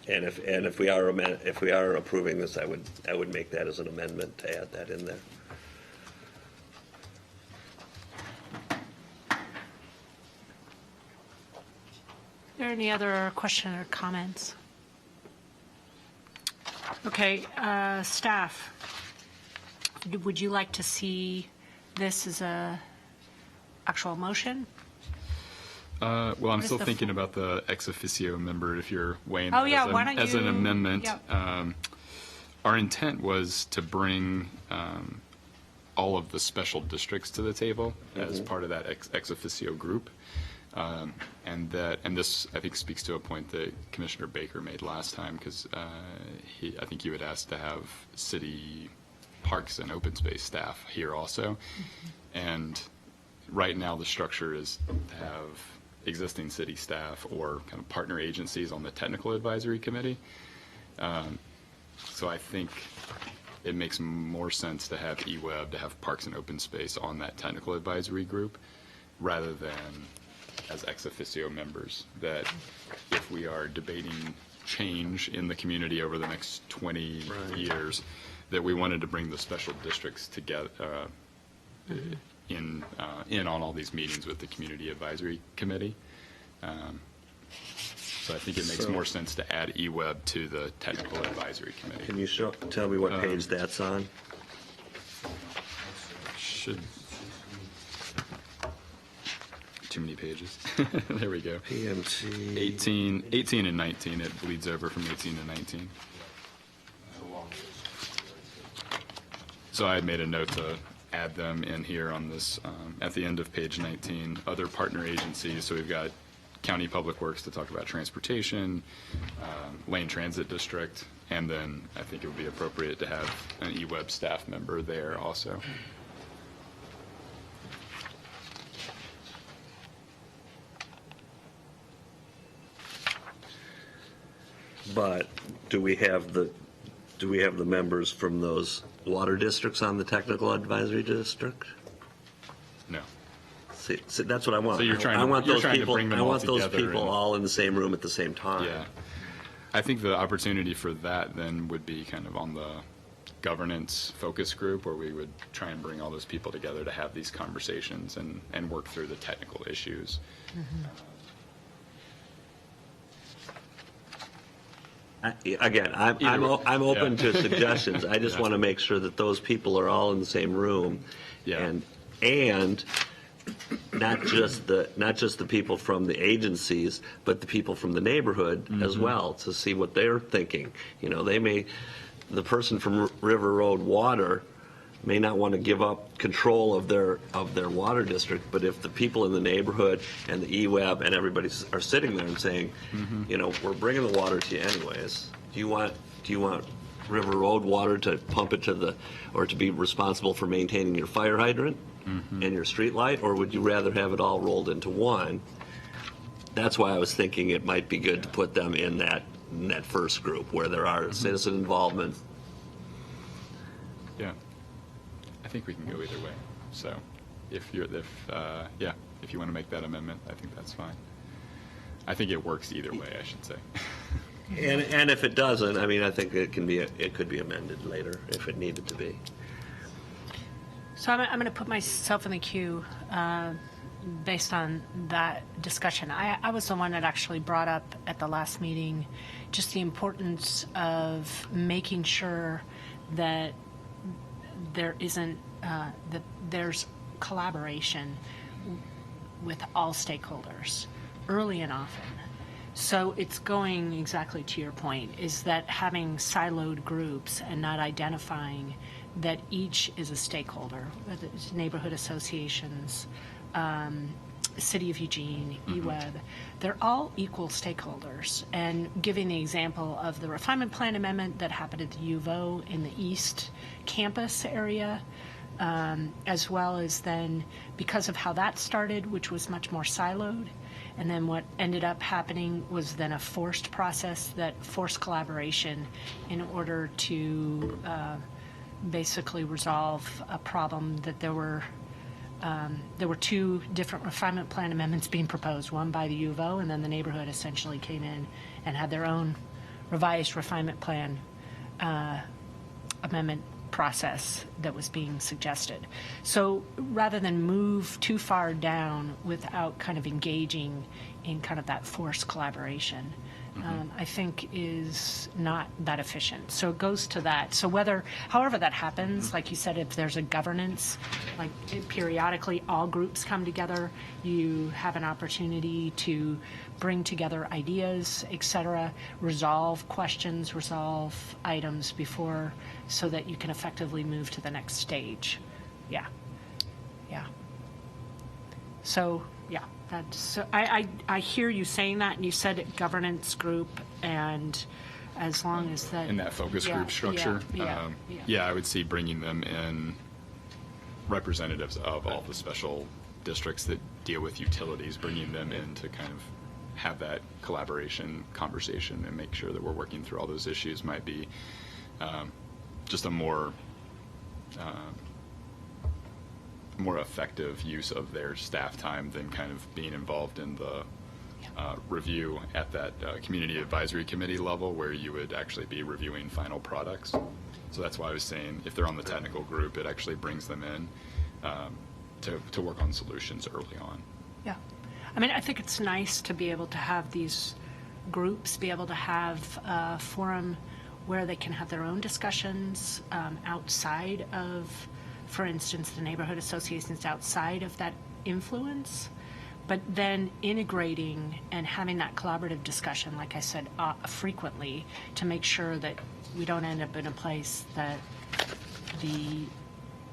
And if we are approving this, I would make that as an amendment to add that in there. Are there any other questions or comments? Okay, staff, would you like to see this as a actual motion? Well, I'm is still the thinking about the ex officio member, if you're weighing Oh, that yeah, as, why don't as an you- amendment. Yep. Our intent was to bring all of the special districts to the table as part of that ex officio group. And this, I think, speaks to a point that Commissioner Baker made last time, because I think you had asked to have city parks and open space staff here also. And right now, the structure is to have existing city staff or kind of partner agencies on the technical advisory committee. So I think it makes more sense to have EWEB, to have Parks and Open Space on that technical advisory group, rather than as ex officio members, that if we are debating change in the community over the next 20 years, that we wanted to bring the special districts together in on all these meetings with the Community Advisory Committee. So I think it makes more sense to add EWEB to the Technical Advisory Committee. Can you tell me what page that's on? Should. Too many pages. There we go. PMC. 18 and 19. It bleeds over from 18 to 19. So I had made a note to add them in here on this, at the end of page 19, other partner agencies. So we've got County Public Works to talk about transportation, Lane Transit District, and then I think it would be appropriate to have an EWEB staff member there also. But do we have the members from those water districts on the technical advisory district? No. See, that's what I want. So you're trying to- I want you're those trying to people. bring them I all want those together people and- all in the same room at the same time. Yeah. I think the opportunity for that then would be kind of on the governance focus group, where we would try and bring all those people together to have these conversations and work through the technical issues. Again, I'm open to suggestions. I just want to make sure that those people are all in the same room, Yeah. and not just the people from the agencies, but the people from the neighborhood as well, to see what they're thinking. You know, the person from River Road Water may not want to give up control of their water district, but if the people in the neighborhood and the EWEB and everybody are sitting there and saying, you know, we're bringing the water to you anyways. Do you want River Road water to pump it to the, or to be responsible for maintaining your fire hydrant and your street light, or would you rather have it all rolled into one? That's why I was thinking it might be good to put them in that first group where there are citizen involvement. Yeah, I think we can go either way. So, if you want to make that amendment, I think that's fine. I think it works either way, I should say. And if it doesn't, I mean, I think it could be amended later if it needed to be. So I'm going to put myself in the queue based on that discussion. I was the one that actually brought up at the last meeting just the importance of making sure that there isn't, that there's collaboration with all stakeholders early and often. So it's going exactly to your point, is that having siloed groups and not identifying that each is a stakeholder, whether it's neighborhood associations, City of Eugene, eWeb, they're all equal stakeholders. And giving the example of the refinement plan amendment that happened at the U of O in the East Campus area, as well as then because of how that started, which was much more siloed, and then what ended up happening was then a forced process that forced collaboration in order to basically resolve a problem that there were two different refinement plan amendments being proposed, one by the U of O, and then the neighborhood essentially came in and had their own revised refinement plan amendment process that was being suggested. So rather than move too far down without kind of engaging in kind of that forced collaboration, I think is not that efficient. So it goes to that. So however that happens, like you said, if there's a governance, like periodically all groups come together, you have an opportunity to bring together ideas, et cetera, resolve questions, resolve items before, so that you can effectively move to the next stage. Yeah. So, yeah. So I hear you saying that, and you said governance group, and as long as that In that focus group structure, yeah. I would see bringing them in representatives of all the special districts that deal with utilities, bringing them in to kind of have that collaboration conversation and make sure that we're working through all those issues might be just a more effective use of their staff time than kind of being involved in the review at that community advisory committee level where you would actually be reviewing final products. So that's why I was saying if they're on the technical group, it actually brings them in to work on solutions early on. Yeah. I mean, I think it's nice to be able to have these groups, be able to have a forum where they can have their own discussions outside of, for instance, the neighborhood associations outside of that influence, but then integrating and having that collaborative discussion, like I said, frequently to make sure that we don't end up in a place that the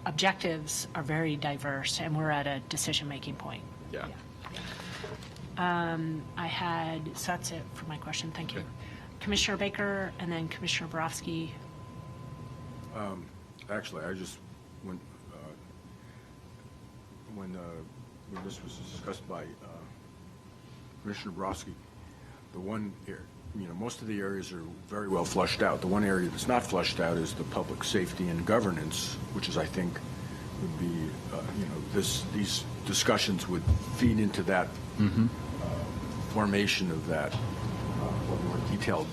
objectives are very diverse and we're at a decision-making point. Yeah. So that's it for my question. Thank you. Okay. Commissioner Baker and then Commissioner Borowski. Actually, I just, when this was discussed by Commissioner Borowski, the one, most of the areas are very well flushed out. The one area that's not flushed out is the public safety and governance, which is, I think, would be, these discussions would feed into that formation of that more detailed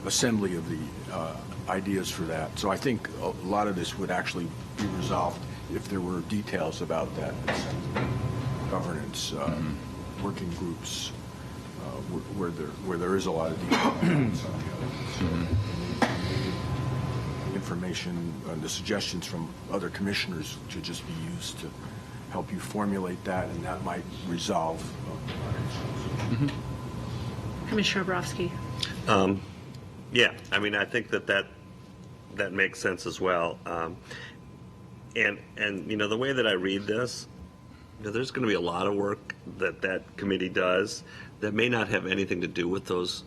assembly of the ideas for that. So I think a lot of this would actually be resolved if there were details about that governance, working groups, where there is a lot of detail. Information, the suggestions from other commissioners to just be used to help you formulate that, and that might resolve. Commissioner Borowski. Yeah, I mean, I think that makes sense as well. And the way that I read this, there's going to be a lot of work that committee does, that may not have anything to do with those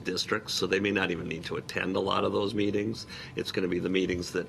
districts, so they may not even need to attend a lot of those meetings. It's going to be the meetings that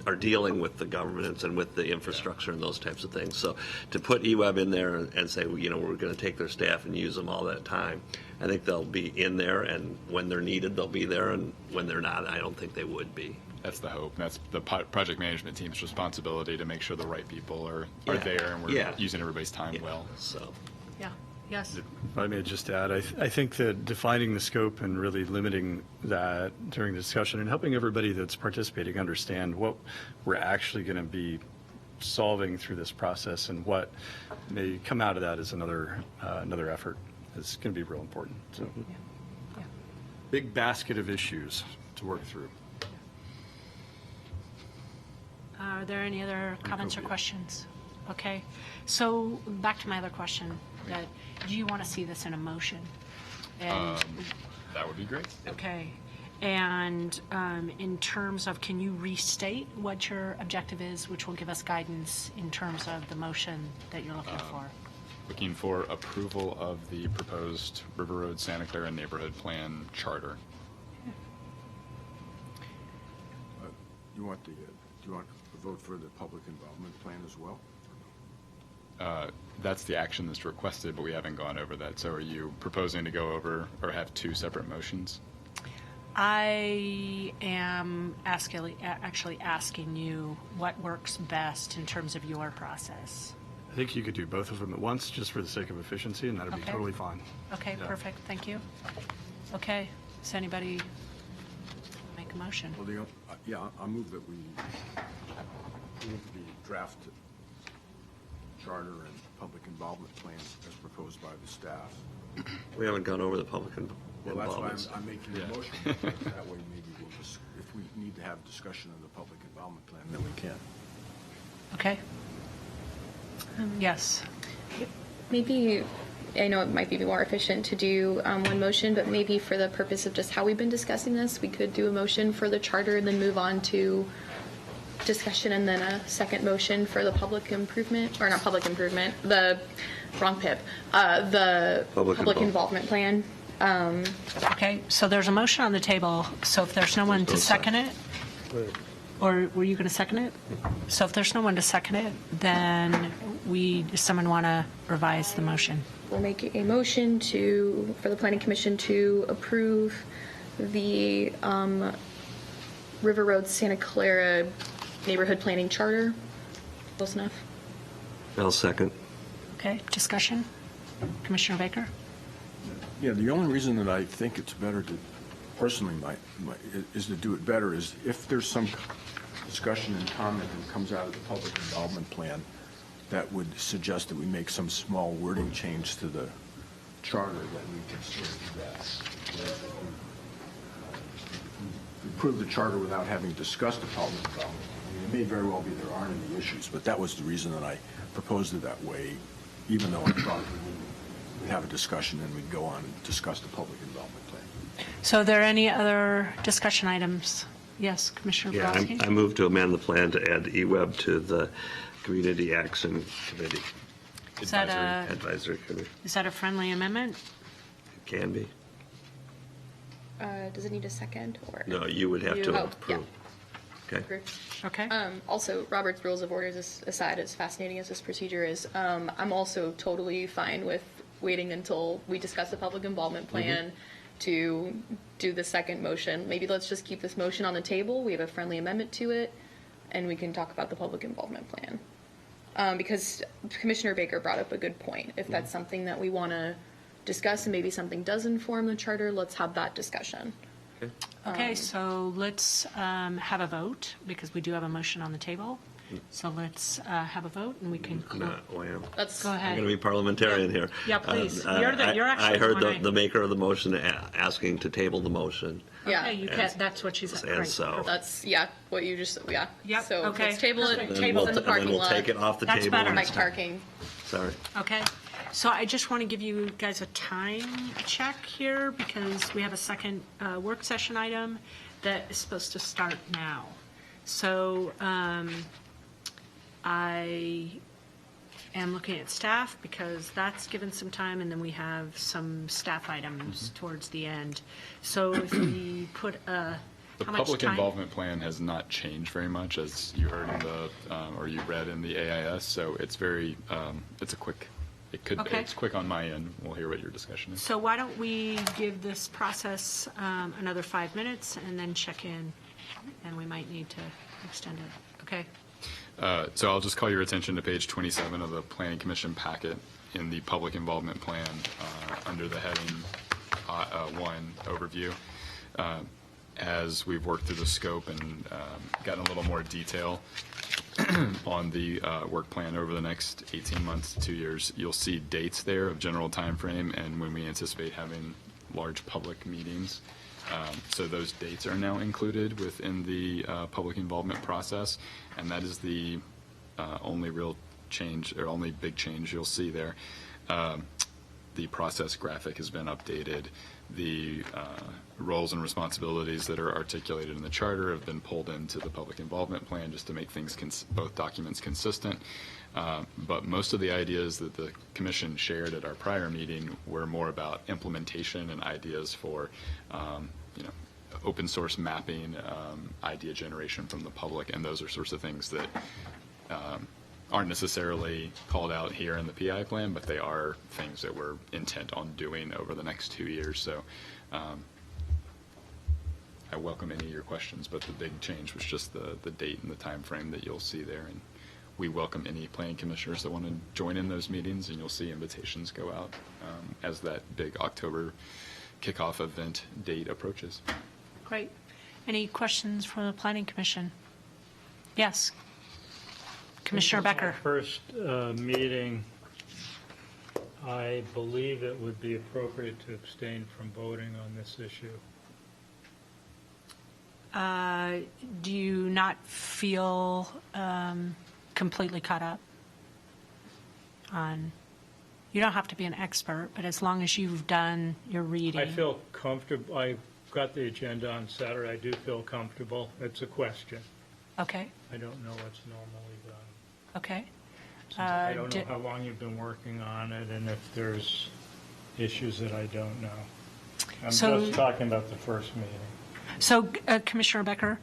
are dealing with the governance and with the infrastructure and those types of things. So to put eWeb in there and say, you know, we're going to take their staff and use them all that time, I think they'll be in there, and when they're needed, they'll be there, and when they're not, I don't think they would be. That's the hope. That's the project management team's responsibility to make sure the right people are Yeah. there and we're Yeah. using everybody's time Yeah, well. So, Yeah, yes. If I may just add, I think that defining the scope and really limiting that during the discussion and helping everybody that's participating understand what we're actually going to be solving through this process and what may come out of that is another effort. It's going to be real important. So, Yeah. big basket of issues to work through. Are there any other comments or questions? Okay, so back to my other question, that, do you want to see this in a motion? And, That would be great. okay, and in terms of, can you restate what your objective is, which will give us guidance in terms of the motion that you're looking for? Looking for approval of the proposed River Road Santa Clara Neighborhood Plan Charter. Do you want the vote for the public involvement plan as well? That's the action that's requested, but we haven't gone over that. So are you proposing to go over or have two separate motions? I am actually asking you what works best in terms of your process. I think you could do both of them at once just for the sake of efficiency, and that'd be Okay. totally fine. Okay, Yeah. perfect, thank you. Okay, does anybody make a motion? Well, I move that we move the draft charter and public involvement plan as proposed by the staff. we haven't gone over the public Well, that's why involvement. I'm making the motion. That way maybe we'll just, if we need to have discussion of the public involvement plan, then we can. Okay. Yes, Maybe, I know it might be more efficient to do one motion, but maybe for the purpose of just how we've been discussing this, we could do a motion for the charter and then move on to discussion and then a second motion for the public improvement, or not public improvement, the wrong PIP, the public involvement plan. okay, so there's a motion on the table, so if there's no one to second it, or were you going to second it? So if there's no one to second it, then does someone want to revise the motion? We'll make a motion for the planning commission to approve the River Road Santa Clara neighborhood planning charter. Close enough? I'll second. Okay, discussion? Commissioner Baker? Yeah, the only reason that I think it's better to, personally, is to do it better is if there's some discussion and comment that comes out of the public involvement plan that would suggest that we make some small wording change to the charter, that we can still do that. Whereas if we approve the charter without having discussed the public involvement, I mean, it may very well be there aren't any issues, but that was the reason that I proposed it that way, even though I thought we'd have a discussion and we'd go on and discuss the public involvement plan. So are there any other discussion items? Yes, Commissioner Yeah, Brodsky? I move to amend the plan to add eWeb to the Community Action Committee, Is that Advisory Committee. is that a friendly amendment? It can be. Does it need a second or? No, you would have Oh, to yeah. approve. Okay. Approved. Okay. Also, Robert's Rules of Orders aside, as fascinating as this procedure is, I'm also totally fine with waiting until we discuss the public involvement plan to do the second motion. Maybe let's just keep this motion on the table. We have a friendly amendment to it, and we can talk about the public involvement plan. Because Commissioner Baker brought up a good point. If that's something that we want to discuss and maybe something does inform the charter, let's have that discussion. Okay, so let's have a vote, because we do have a motion on the table. So let's have a vote, and we can. I'm not, oh, I am. Let's Go I'm ahead. going to be parliamentarian here. Yeah, please. Uh, You're actually I heard the one the maker of the motion asking to table the motion. Yeah. Okay, you can, that's what she said. And Right, so- perfect. That's, what you just, Yep, So okay. let's table it, Perfect. And then table we'll, in the and then parking we'll lot. take it off the That's table. better. and- Mike parking. Sorry. Okay, so I just want to give you guys a time check here, because we have a second work session item that is supposed to start now. So I am looking at staff because that's given some time, and then we have some staff items towards the end. So if we put The how much public time? involvement plan has not changed very much, as you heard in the, or you read in the AIS, so it's very, it's a quick, Okay. it's quick on my end. We'll hear what your discussion is. So why don't we give this process another 5 minutes and then check in, and we might need to extend it, okay? So I'll just call your attention to page 27 of the Planning Commission packet in the public involvement plan under the heading 1 overview. As we've worked through the scope and gotten a little more detail on the work plan over the next 18 months to 2 years, you'll see dates there of general time frame and when we anticipate having large public meetings. So those dates are now included within the public involvement process, and that is the only real change, or only big change you'll see there. The process graphic has been updated. The roles and responsibilities that are articulated in the charter have been pulled into the public involvement plan just to make things, both documents, consistent. But most of the ideas that the commission shared at our prior meeting were more about implementation and ideas for, open source mapping, idea generation from the public, and those are sorts of things that aren't necessarily called out here in the PI plan, but they are things that we're intent on doing over the next 2 years. So I welcome any of your questions, but the big change was just the date and the time frame that you'll see there. And we welcome any planning commissioners that want to join in those meetings, and you'll see invitations go out as that big October kickoff event date approaches. Great. Any questions from the Planning Commission? Yes. Commissioner Becker. First meeting, I believe it would be appropriate to abstain from voting on this issue. Do you not feel completely caught up on, you don't have to be an expert, but as long as you've done your reading. I feel comfortable. I got the agenda on Saturday. I do feel comfortable. It's a question. Okay, I don't know what's normally done. okay. I don't know how long you've been working on it and if there's issues that I don't know. I'm So- just talking about the first meeting. So Commissioner Becker,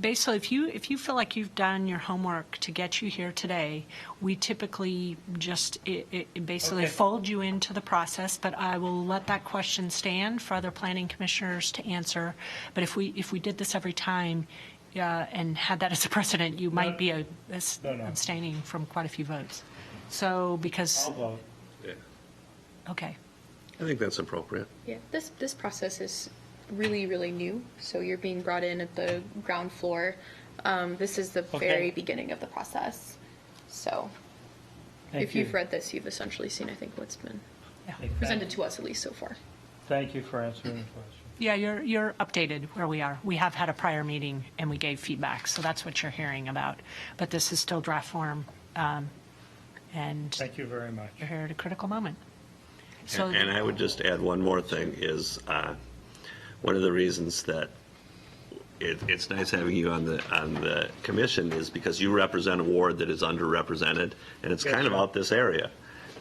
basically, if you feel like you've done your homework to get you here today, we typically just basically Okay. fold you into the process, but I will let that question stand for other planning commissioners to answer. But if we did this every time and had that as a precedent, you might be No. abstaining from quite a few votes. So because, I'll vote. okay. I think that's appropriate. Yeah, this process is really, really new. So you're being brought in at the ground floor. This is the Okay. very beginning of the process. So Thank if you've you. read this, you've essentially seen, I think, what's been Thank- presented to us, at least so far. Thank you for answering the question. Yeah, you're updated where we are. We have had a prior meeting and we gave feedback, so that's what you're hearing about. But this is still draft form, and Thank you very much. you're here at a critical moment. So, And I would just add one more thing is one of the reasons that it's nice having you on the commission is because you represent a ward that is underrepresented, and it's Yes, kind of sir. out this area.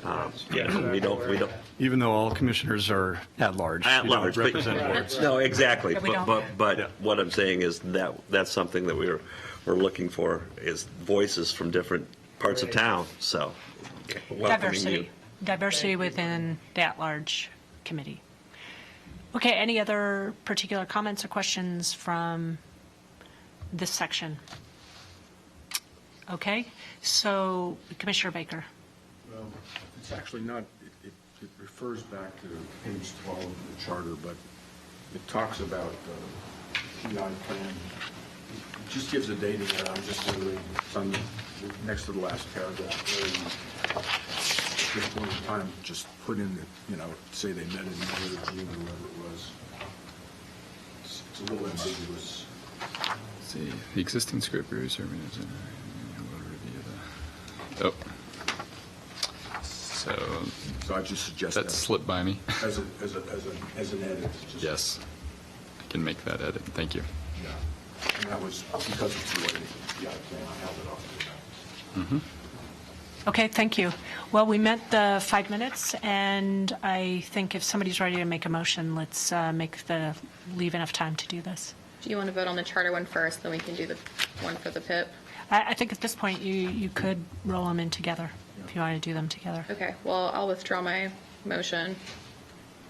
Yes, We don't. Even though all commissioners are at large. At we don't large, but- represent wards. No, exactly. Yeah, we don't. But Yeah. what I'm saying is that's something that we're looking for is voices from different parts of Right. town. So welcoming you. diversity within the at-large committee. Okay, any other particular comments or questions from this section? Okay, so Commissioner Baker. Well, it's actually not, it refers back to page 12 of the charter, but it talks about the PI plan. It just gives a date in there. I'm just literally, it's on the, next to the last paragraph. At this point in time, just put in, say they met in May or June or whatever it was. It's a little ambiguous. Let's see, the existing script reviews are oh. So So I just suggest that that slipped by me. as an edit. Just- Yes, I can make that edit. Thank you. Yeah, and that was because it's related to the PI plan, I held it off to the Okay, thank you. Well, we met the 5 minutes, and I think if somebody's ready to make a motion, let's leave enough time to do this. Do you want to vote on the charter one first, then we can do the one for the PIP? I think at this point, you could roll them in together, if you want to do them together. Okay, well, I'll withdraw my motion.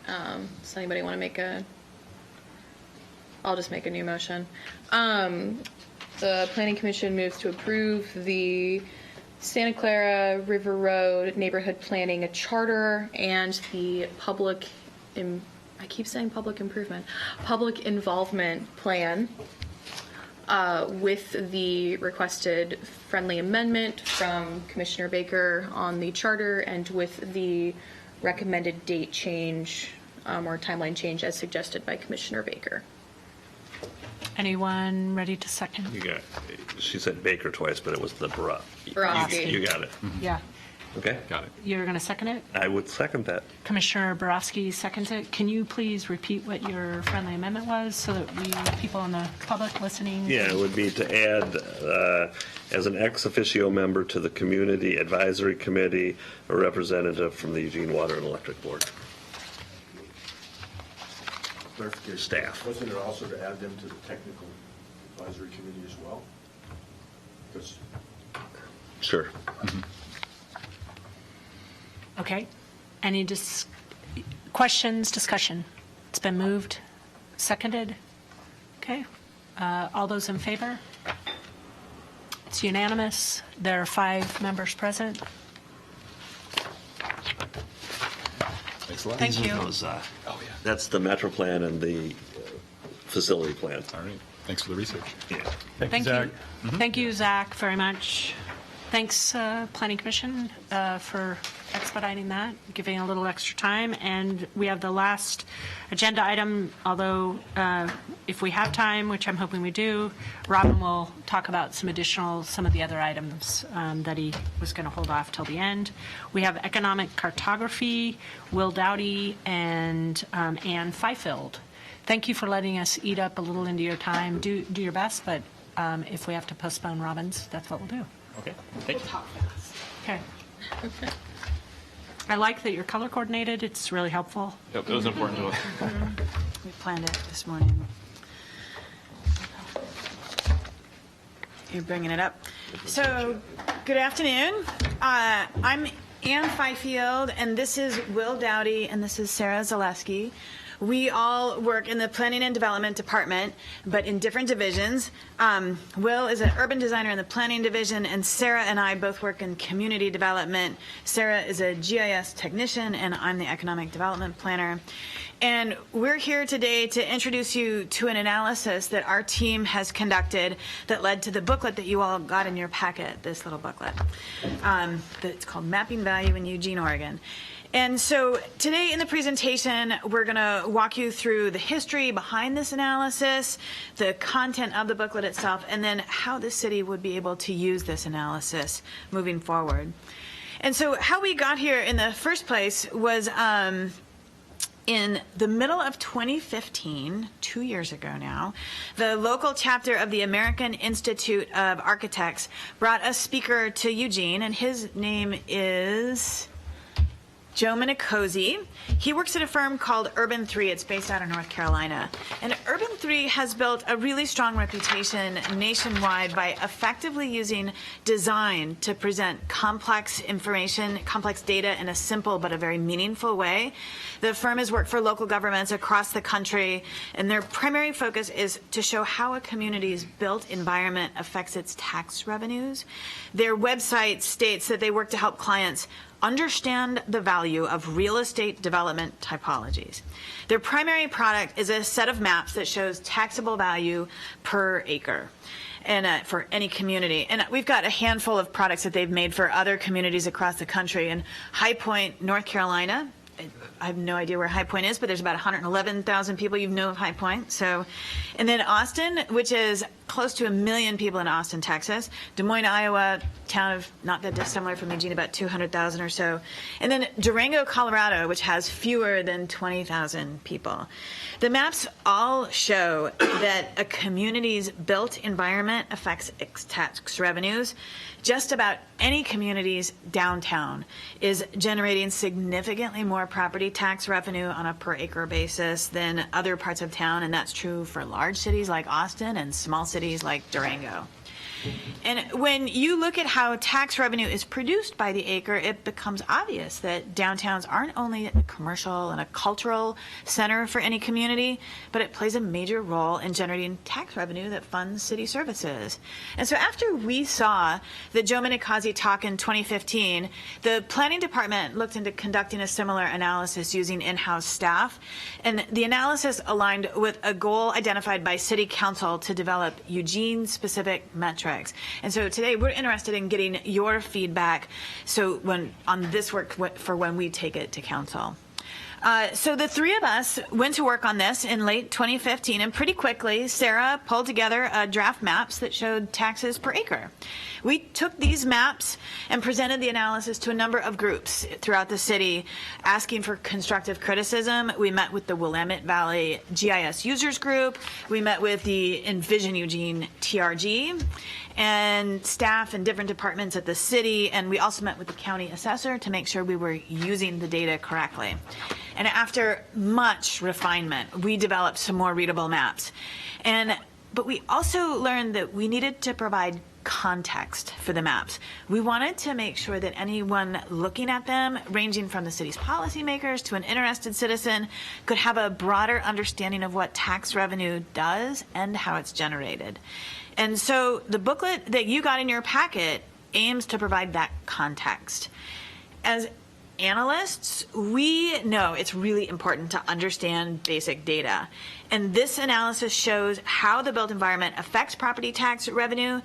Does anybody want to make I'll just make a new motion. The Planning Commission moves to approve the Santa Clara River Road Neighborhood Planning Charter and the I keep saying public improvement, public involvement plan with the requested friendly amendment from Commissioner Baker on the charter and with the recommended date change or timeline change as suggested by Commissioner Baker. Anyone ready to second? She said Baker twice, but it was the Borowski. You got it. Yeah. Okay. Got it. You're going to second it? I would second that. Commissioner Borowski seconds it. Can you please repeat what your friendly amendment was so that people in the public listening? Yeah, it would be to add, as an ex officio member to the Community Advisory Committee, a representative from the Eugene Water and Electric Board. Clarification. Staff. Wasn't it also to add them to the technical advisory committee as well? Because Sure. Okay. Any questions, discussion? It's been moved, seconded. Okay. All those in favor? It's unanimous. There are 5 members present. Thanks a lot. Thank you. Those, that's the Metro Plan and the facility plan. All right. Thanks for the research. Yeah. Thank Zach. you. Thank you, Zach, very much. Thanks, Planning Commission, for expediting that, giving a little extra time. And we have the last agenda item, although if we have time, which I'm hoping we do, Robin will talk about some of the other items that he was going to hold off till the end. We have economic cartography, Will Dowdy, and Ann Fifield. Thank you for letting us eat up a little into your time. Do your best, but if we have to postpone Robin's, that's what we'll do. Okay. Thank you. Okay. I like that you're color coordinated. It's really helpful. Yep, that was important to us. We planned it this morning. You're bringing it up. So, good afternoon. I'm Ann Fifield, and this is Will Dowdy, and this is Sarah Zaleski. We all work in the Planning and Development Department, but in different divisions. Will is an urban designer in the Planning Division, and Sarah and I both work in Community Development. Sarah is a GIS technician, and I'm the Economic Development Planner. And we're here today to introduce you to an analysis that our team has conducted that led to the booklet that you all got in your packet, this little booklet. It's called Mapping Value in Eugene, Oregon. And so today in the presentation, we're going to walk you through the history behind this analysis, the content of the booklet itself, and then how the city would be able to use this analysis moving forward. And so how we got here in the first place was in the middle of 2015, 2 years ago now, the local chapter of the American Institute of Architects brought a speaker to Eugene, and his name is Joe Minicozy. He works at a firm called Urban 3. It's based out of North Carolina. And Urban 3 has built a really strong reputation nationwide by effectively using design to present complex information, complex data in a simple but a very meaningful way. The firm has worked for local governments across the country, and their primary focus is to show how a community's built environment affects its tax revenues. Their website states that they work to help clients understand the value of real estate development typologies. Their primary product is a set of maps that shows taxable value per acre and for any community. And we've got a handful of products that they've made for other communities across the country. In High Point, North Carolina, I have no idea where High Point is, but there's about 111,000 people you know of High Point. So, and then Austin, which is close to 1 million people in Austin, Texas. Des Moines, Iowa, town of not that dissimilar from Eugene, about 200,000 or so. And then Durango, Colorado, which has fewer than 20,000 people. The maps all show that a community's built environment affects its tax revenues. Just about any community's downtown is generating significantly more property tax revenue on a per acre basis than other parts of town, and that's true for large cities like Austin and small cities like Durango. And when you look at how tax revenue is produced by the acre, it becomes obvious that downtowns aren't only a commercial and a cultural center for any community, but it plays a major role in generating tax revenue that funds city services. And so after we saw the Joe Minicozzi talk in 2015, the planning department looked into conducting a similar analysis using in-house staff. And the analysis aligned with a goal identified by city council to develop Eugene-specific metrics. And so today we're interested in getting your feedback on this work for when we take it to council. So the three of us went to work on this in late 2015, and pretty quickly Sarah pulled together draft maps that showed taxes per acre. We took these maps and presented the analysis to a number of groups throughout the city, asking for constructive criticism. We met with the Willamette Valley GIS Users Group. We met with the Envision Eugene TRG and staff in different departments at the city, and we also met with the county assessor to make sure we were using the data correctly. And after much refinement, we developed some more readable maps. But we also learned that we needed to provide context for the maps. We wanted to make sure that anyone looking at them, ranging from the city's policymakers to an interested citizen, could have a broader understanding of what tax revenue does and how it's generated. And so the booklet that you got in your packet aims to provide that context. As analysts, we know it's really important to understand basic data. And this analysis shows how the built environment affects property tax revenue.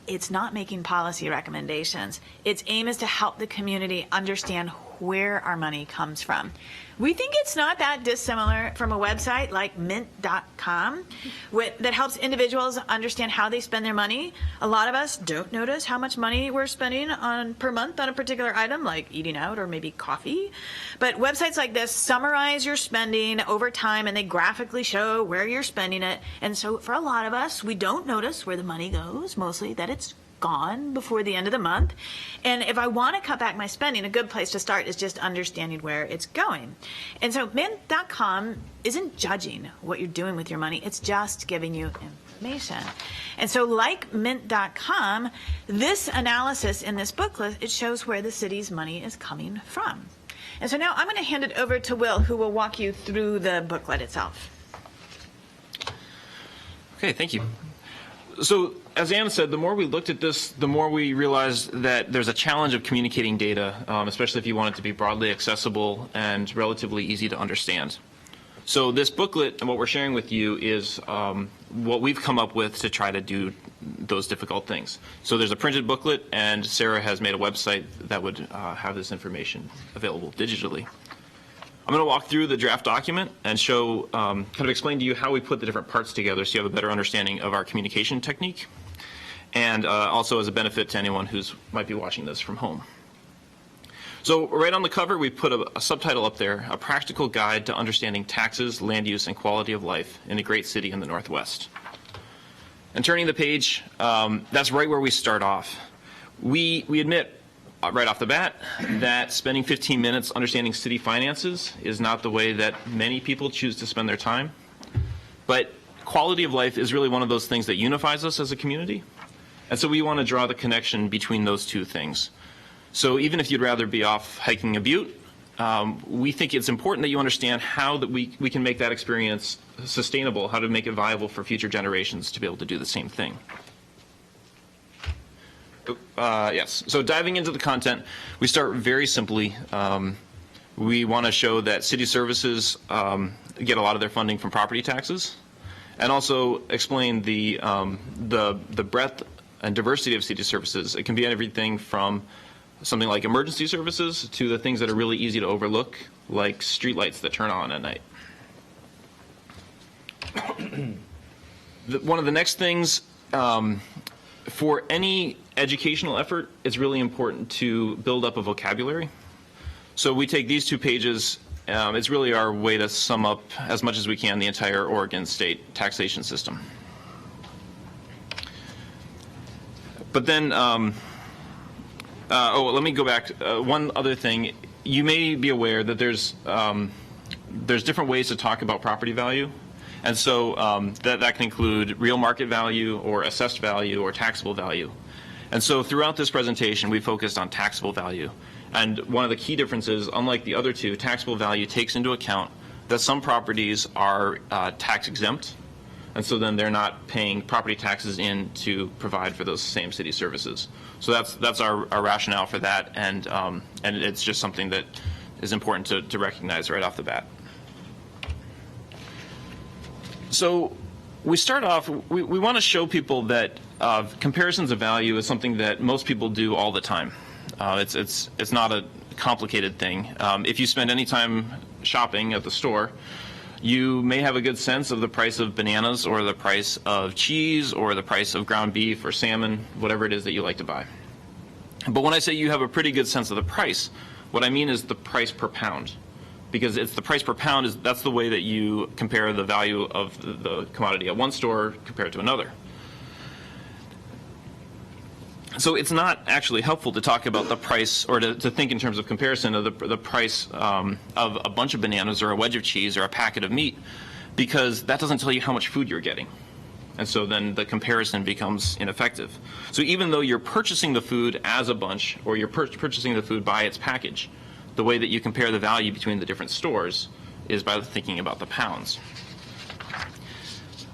It's not making policy recommendations. Its aim is to help the community understand where our money comes from. We think it's not that dissimilar from a website like mint.com that helps individuals understand how they spend their money. A lot of us don't notice how much money we're spending per month on a particular item, like eating out or maybe coffee. But websites like this summarize your spending over time, and they graphically show where you're spending it. And so for a lot of us, we don't notice where the money goes, mostly that it's gone before the end of the month. And if I want to cut back my spending, a good place to start is just understanding where it's going. And so mint.com isn't judging what you're doing with your money, it's just giving you information. And so like mint.com, this analysis in this booklet, it shows where the city's money is coming from. And so now I'm going to hand it over to Will, who will walk you through the booklet itself. Okay, thank you. So, as Anna said, the more we looked at this, the more we realized that there's a challenge of communicating data, especially if you want it to be broadly accessible and relatively easy to understand. So this booklet and what we're sharing with you is what we've come up with to try to do those difficult things. So there's a printed booklet, and Sarah has made a website that would have this information available digitally. I'm going to walk through the draft document and show, kind of explain to you how we put the different parts together so you have a better understanding of our communication technique, and also as a benefit to anyone who's might be watching this from home. So right on the cover, we put a subtitle up there, A Practical Guide to Understanding Taxes, Land Use, and Quality of Life in a Great City in the Northwest. And turning the page, that's right where we start off. We admit right off the bat that spending 15 minutes understanding city finances is not the way that many people choose to spend their time. But quality of life is really one of those things that unifies us as a community. And so we want to draw the connection between those two things. So even if you'd rather be off hiking a butte, we think it's important that you understand how that we can make that experience sustainable, how to make it viable for future generations to be able to do the same thing. Yes, so diving into the content, we start very simply. We want to show that city services get a lot of their funding from property taxes, and also explain the breadth and diversity of city services. It can be everything from something like emergency services to the things that are really easy to overlook, like streetlights that turn on at night. One of the next things for any educational effort, it's really important to build up a vocabulary. So we take these 2 pages. It's really our way to sum up as much as we can the entire Oregon state taxation system. But then, let me go back. One other thing, you may be aware that there's different ways to talk about property value. And so that can include real market value or assessed value or taxable value. And so throughout this presentation, we focused on taxable value. And one of the key differences, unlike the other 2, taxable value takes into account that some properties are tax exempt. And so then they're not paying property taxes in to provide for those same city services. So that's our rationale for that. And it's just something that is important to recognize right off the bat. So we start off, we want to show people that comparisons of value is something that most people do all the time. It's not a complicated thing. If you spend any time shopping at the store, you may have a good sense of the price of bananas or the price of cheese or the price of ground beef or salmon, whatever it is that you like to buy. But when I say you have a pretty good sense of the price, what I mean is the price per pound. Because it's the price per pound, that's the way that you compare the value of the commodity at one store compared to another. So it's not actually helpful to talk about the price or to think in terms of comparison of the price of a bunch of bananas or a wedge of cheese or a packet of meat, because that doesn't tell you how much food you're getting. And so then the comparison becomes ineffective. So even though you're purchasing the food as a bunch or you're purchasing the food by its package, the way that you compare the value between the different stores is by thinking about the pounds.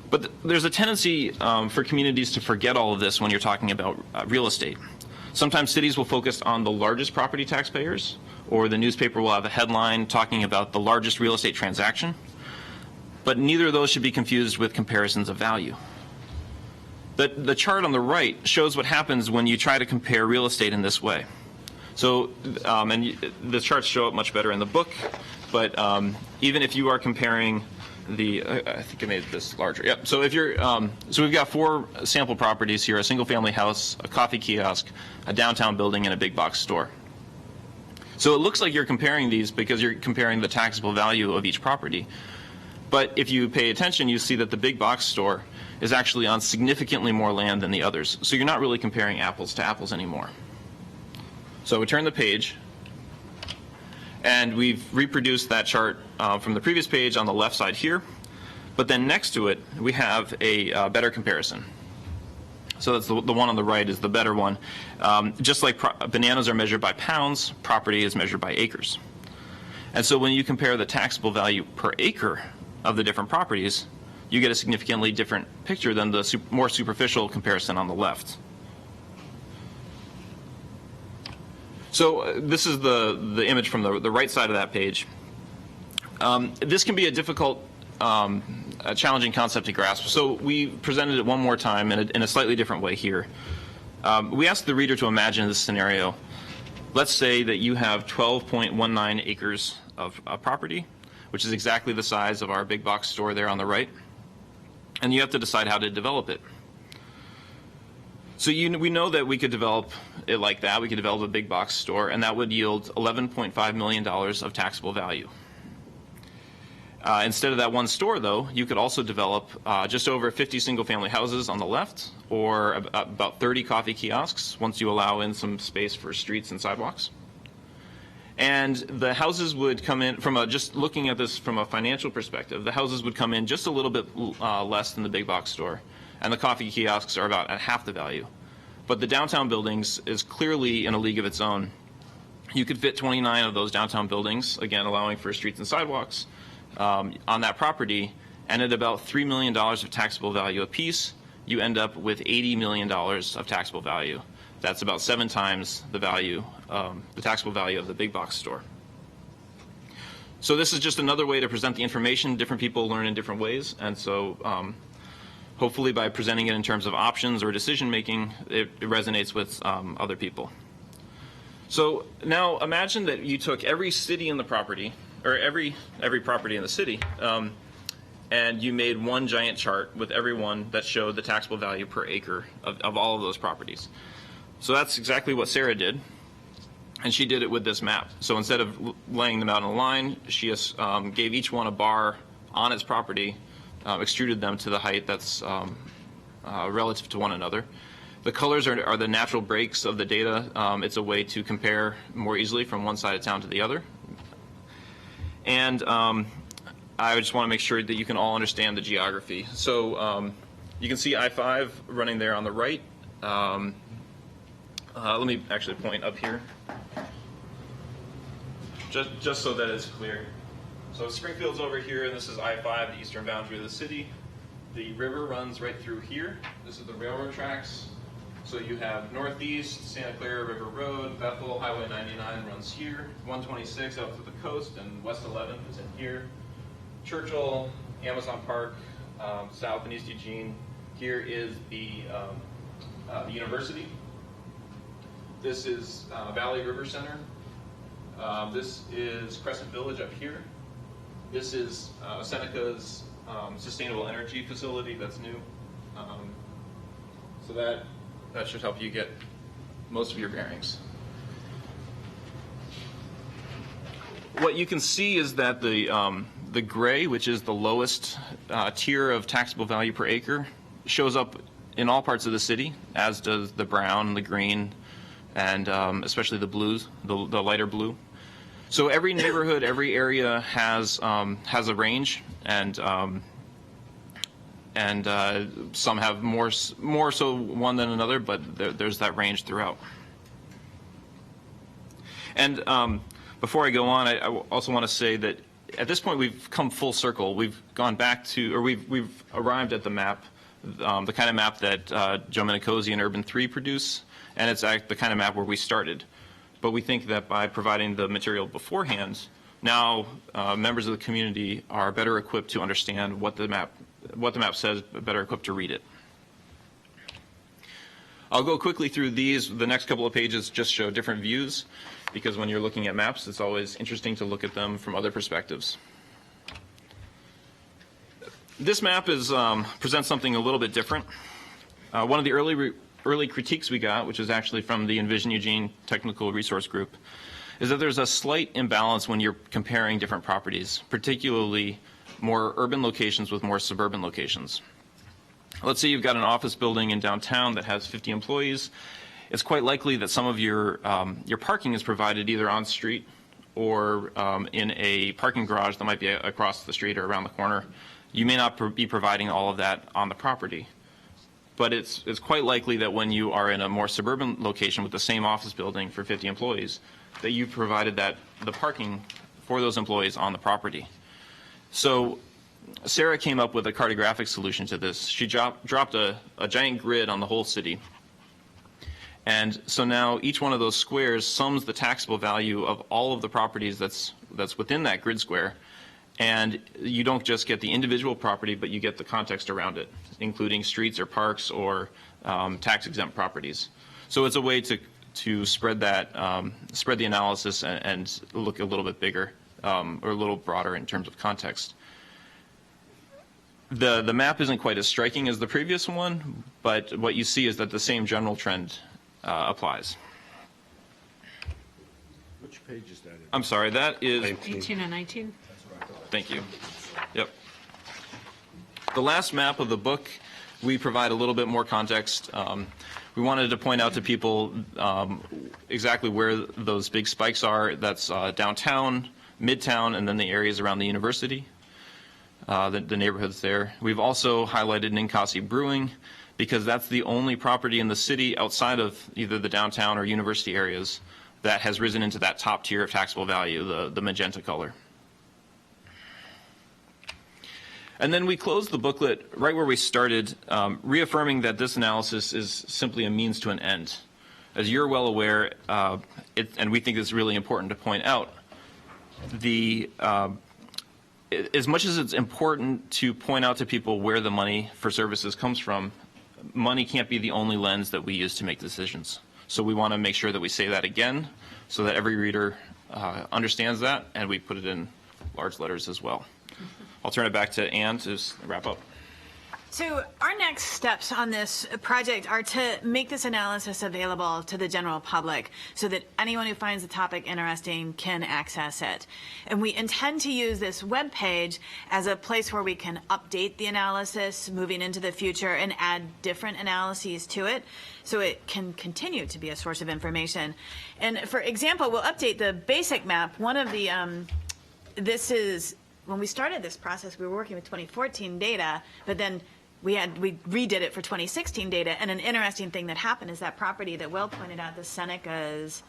But there's a tendency for communities to forget all of this when you're talking about real estate. Sometimes cities will focus on the largest property taxpayers, or the newspaper will have a headline talking about the largest real estate transaction. But neither of those should be confused with comparisons of value. The chart on the right shows what happens when you try to compare real estate in this way. So, the charts show up much better in the book, but even if you are comparing I think I made this larger. Yep. So if you're, so we've got 4 sample properties here: a single-family house, a coffee kiosk, a downtown building, and a big box store. So it looks like you're comparing these because you're comparing the taxable value of each property. But if you pay attention, you see that the big box store is actually on significantly more land than the others. So you're not really comparing apples to apples anymore. So we turn the page, and we've reproduced that chart from the previous page on the left side here. But then next to it, we have a better comparison. So that's the one on the right is the better one. Just like bananas are measured by pounds, property is measured by acres. And so when you compare the taxable value per acre of the different properties, you get a significantly different picture than the more superficial comparison on the left. So this is the image from the right side of that page. This can be a difficult, a challenging concept to grasp. So we presented it one more time in a slightly different way here. We asked the reader to imagine this scenario. Let's say that you have 12.19 acres of property, which is exactly the size of our big box store there on the right. And you have to decide how to develop it. So we know that we could develop it like that. We could develop a big box store, and that would yield $11.5 million of taxable value. Instead of that one store, though, you could also develop just over 50 single-family houses on the left, or about 30 coffee kiosks, once you allow in some space for streets and sidewalks. And the houses would come in, just looking at this from a financial perspective, the houses would come in just a little bit less than the big box store. And the coffee kiosks are about at half the value. But the downtown buildings is clearly in a league of its own. You could fit 29 of those downtown buildings, again allowing for streets and sidewalks, on that property, and at about $3 million of taxable value apiece, you end up with $80 million of taxable value. That's about 7 times the value, the taxable value of the big box store. So this is just another way to present the information. Different people learn in different ways, and so hopefully by presenting it in terms of options or decision making, it resonates with other people. So now imagine that you took every city in the property, or every property in the city, and you made one giant chart with every one that showed the taxable value per acre of all of those properties. So that's exactly what Sarah did, and she did it with this map. So instead of laying them out in a line, she gave each one a bar on its property, extruded them to the height that's relative to one another. The colors are the natural breaks of the data. It's a way to compare more easily from one side of town to the other. And I just want to make sure that you can all understand the geography. So you can see I-5 running there on the right. Let me actually point up here, just so that it's clear. So Springfield's over here, and this is I-5, the eastern boundary of the city. The river runs right through here. This is the railroad tracks. So you have northeast, Santa Clara River Road, Bethel, Highway 99 runs here, 126 out to the coast, and West 11th is in here. Churchill, Amazon Park, south and east Eugene. Here is the university. This is Valley River Center. This is Crescent Village up here. This is Seneca's sustainable energy facility that's new. So that should help you get most of your bearings. What you can see is that the gray, which is the lowest tier of taxable value per acre, shows up in all parts of the city, as does the brown, the green, and especially the blues, the lighter blue. So every neighborhood, every area has a range, and some have more so one than another, but there's that range throughout. And before I go on, I also want to say that at this point we've come full circle. We've gone back to, or we've arrived at the map, the kind of map that Joe Minicozy and Urban 3 produce, and it's the kind of map where we started. But we think that by providing the material beforehand, now members of the community are better equipped to understand what the map says, better equipped to read it. I'll go quickly through these. The next couple of pages just show different views, because when you're looking at maps, it's always interesting to look at them from other perspectives. This map presents something a little bit different. One of the early critiques we got, which is actually from the Envision Eugene Technical Resource Group, is that there's a slight imbalance when you're comparing different properties, particularly more urban locations with more suburban locations. Let's say you've got an office building in downtown that has 50 employees. It's quite likely that some of your parking is provided either on street or in a parking garage that might be across the street or around the corner. You may not be providing all of that on the property. But it's quite likely that when you are in a more suburban location with the same office building for 50 employees, that you've provided the parking for those employees on the property. So Sarah came up with a cartographic solution to this. She dropped a giant grid on the whole city. And so now each one of those squares sums the taxable value of all of the properties that's within that grid square. And you don't just get the individual property, but you get the context around it, including streets or parks or tax-exempt properties. So it's a way to spread that, spread the analysis and look a little bit bigger or a little broader in terms of context. The map isn't quite as striking as the previous one, but what you see is that the same general trend applies. Which page is that in? I'm sorry, that is 18 and 19. Thank you. Yep. The last map of the book, we provide a little bit more context. We wanted to point out to people exactly where those big spikes are. That's downtown, midtown, and then the areas around the university, the neighborhoods there. We've also highlighted Ninkasi Brewing because that's the only property in the city outside of either the downtown or university areas that has risen into that top tier of taxable value, the magenta color. And then we closed the booklet right where we started, reaffirming that this analysis is simply a means to an end. As you're well aware, and we think it's really important to point out, as much as it's important to point out to people where the money for services comes from, money can't be the only lens that we use to make decisions. So we want to make sure that we say that again so that every reader understands that, and we put it in large letters as well. I'll turn it back to Ann to wrap up. So our next steps on this project are to make this analysis available to the general public so that anyone who finds the topic interesting can access it. And we intend to use this webpage as a place where we can update the analysis moving into the future and add different analyses to it so it can continue to be a source of information. And for example, we'll update the basic map. One of the, this is, when we started this process, we were working with 2014 data, but then we redid it for 2016 data, and an interesting thing that happened is that property that Will pointed out, the Seneca's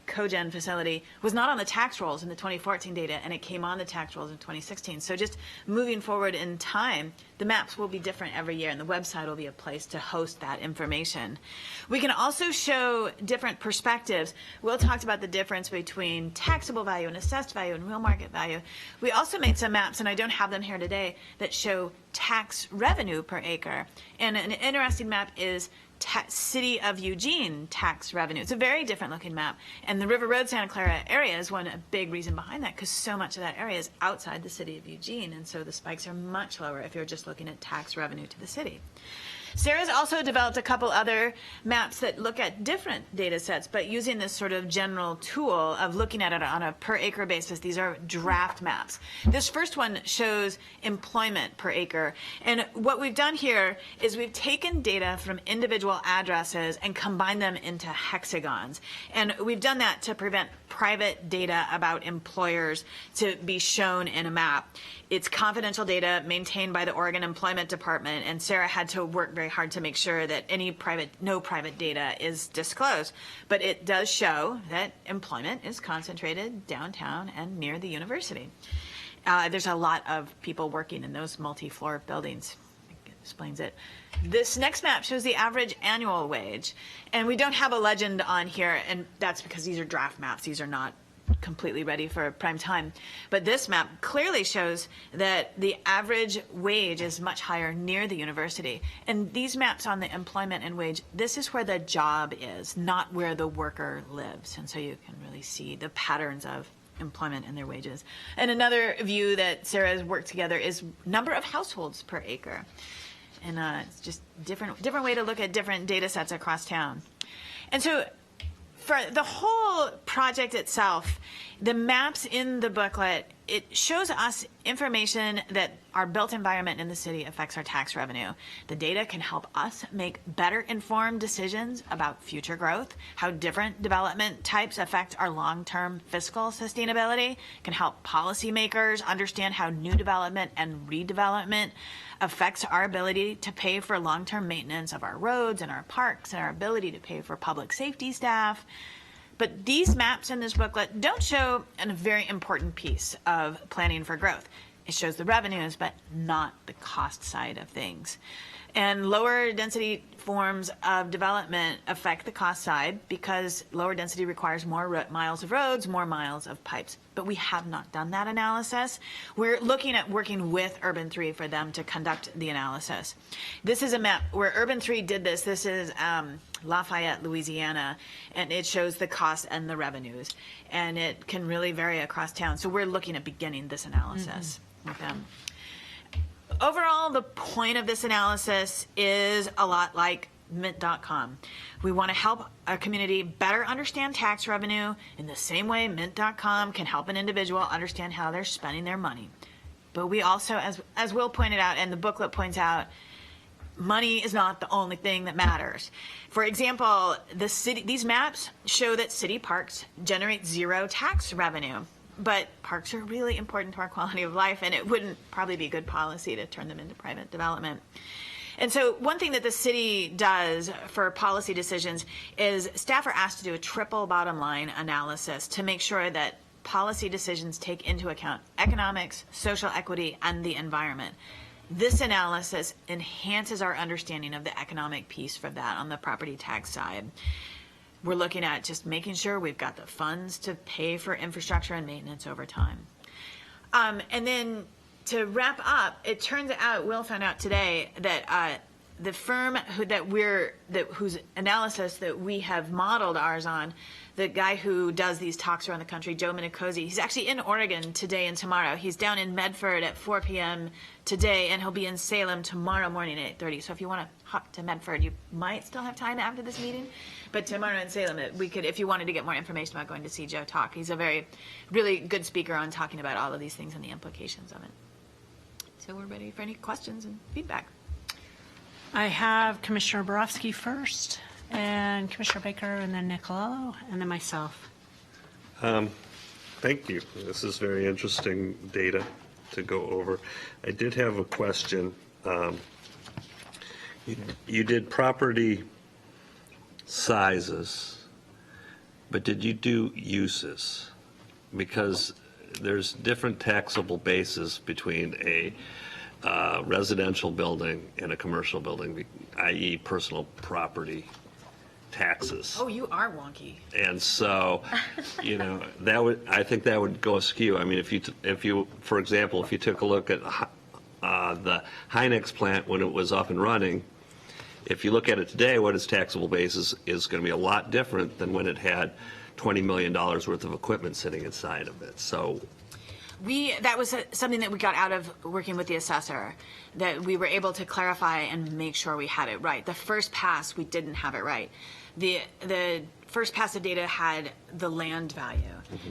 cogen facility, was not on the tax rolls in the 2014 data, and it came on the tax rolls in 2016. So just moving forward in time, the maps will be different every year, and the website will be a place to host that information. We can also show different perspectives. Will talked about the difference between taxable value and assessed value and real market value. We also made some maps, and I don't have them here today, that show tax revenue per acre. And an interesting map is City of Eugene tax revenue. It's a very different looking map. And the River Road Santa Clara area is a big reason behind that, because so much of that area is outside the city of Eugene. And so the spikes are much lower if you're just looking at tax revenue to the city. Sarah's also developed a couple other maps that look at different data sets, but using this sort of general tool of looking at it on a per acre basis. These are draft maps. This first one shows employment per acre. And what we've done here is we've taken data from individual addresses and combined them into hexagons. And we've done that to prevent private data about employers to be shown in a map. It's confidential data maintained by the Oregon Employment Department, and Sarah had to work very hard to make sure that no private data is disclosed. But it does show that employment is concentrated downtown and near the university. There's a lot of people working in those multi-floor buildings. It explains it. This next map shows the average annual wage, and we don't have a legend on here, and that's because these are draft maps. These are not completely ready for prime time. But this map clearly shows that the average wage is much higher near the university. And these maps on the employment and wage, this is where the job is, not where the worker lives. And so you can really see the patterns of employment and their wages. And another view that Sarah has worked together is number of households per acre. And it's just different way to look at different data sets across town. And so for the whole project itself, the maps in the booklet, it shows us information that our built environment in the city affects our tax revenue. The data can help us make better informed decisions about future growth, how different development types affect our long-term fiscal sustainability. It can help policymakers understand how new development and redevelopment affects our ability to pay for long-term maintenance of our roads and our parks and our ability to pay for public safety staff. But these maps in this booklet don't show a very important piece of planning for growth. It shows the revenues, but not the cost side of things. And lower density forms of development affect the cost side because lower density requires more miles of roads, more miles of pipes. But we have not done that analysis. We're looking at working with Urban 3 for them to conduct the analysis. This is a map where Urban 3 did this. This is Lafayette, Louisiana, and it shows the costs and the revenues. And it can really vary across town. So we're looking at beginning this analysis with them. Overall, the point of this analysis is a lot like Mint.com. We want to help our community better understand tax revenue in the same way Mint.com can help an individual understand how they're spending their money. But we also, as Will pointed out and the booklet points out, money is not the only thing that matters. For example, these maps show that city parks generate zero tax revenue. But parks are really important to our quality of life, and it wouldn't probably be good policy to turn them into private development. And so one thing that the city does for policy decisions is staff are asked to do a triple bottom line analysis to make sure that policy decisions take into account economics, social equity, and the environment. This analysis enhances our understanding of the economic piece for that on the property tax side. We're looking at just making sure we've got the funds to pay for infrastructure and maintenance over time. And then to wrap up, it turns out, Will found out today, that the firm whose analysis that we have modeled ours on, the guy who does these talks around the country, Joe Minicozy, he's actually in Oregon today and tomorrow. He's down in Medford at 4 p.m. today, and he'll be in Salem tomorrow morning at 8:30. So if you want to hop to Medford, you might still have time after this meeting. But tomorrow in Salem, we could, if you wanted to get more information about going to see Joe talk. He's a really good speaker on talking about all of these things and the implications of it. So we're ready for any questions and feedback. I have Commissioner Borofsky first, and Commissioner Baker, and then Nicolello, and then myself. Thank you. This is very interesting data to go over. I did have a question. You did property sizes, but did you do uses? Because there's different taxable bases between a residential building and a commercial building, i.e. personal property taxes. Oh, you are wonky. And so, I think that would go askew. I mean, if you, for example, if you took a look at the Hynix plant when it was up and running, if you look at it today, what its taxable base is going to be a lot different than when it had $20 million worth of equipment sitting inside of it. So That was something that we got out of working with the assessor, that we were able to clarify and make sure we had it right. The first pass, we didn't have it right. The first pass of data had the land value,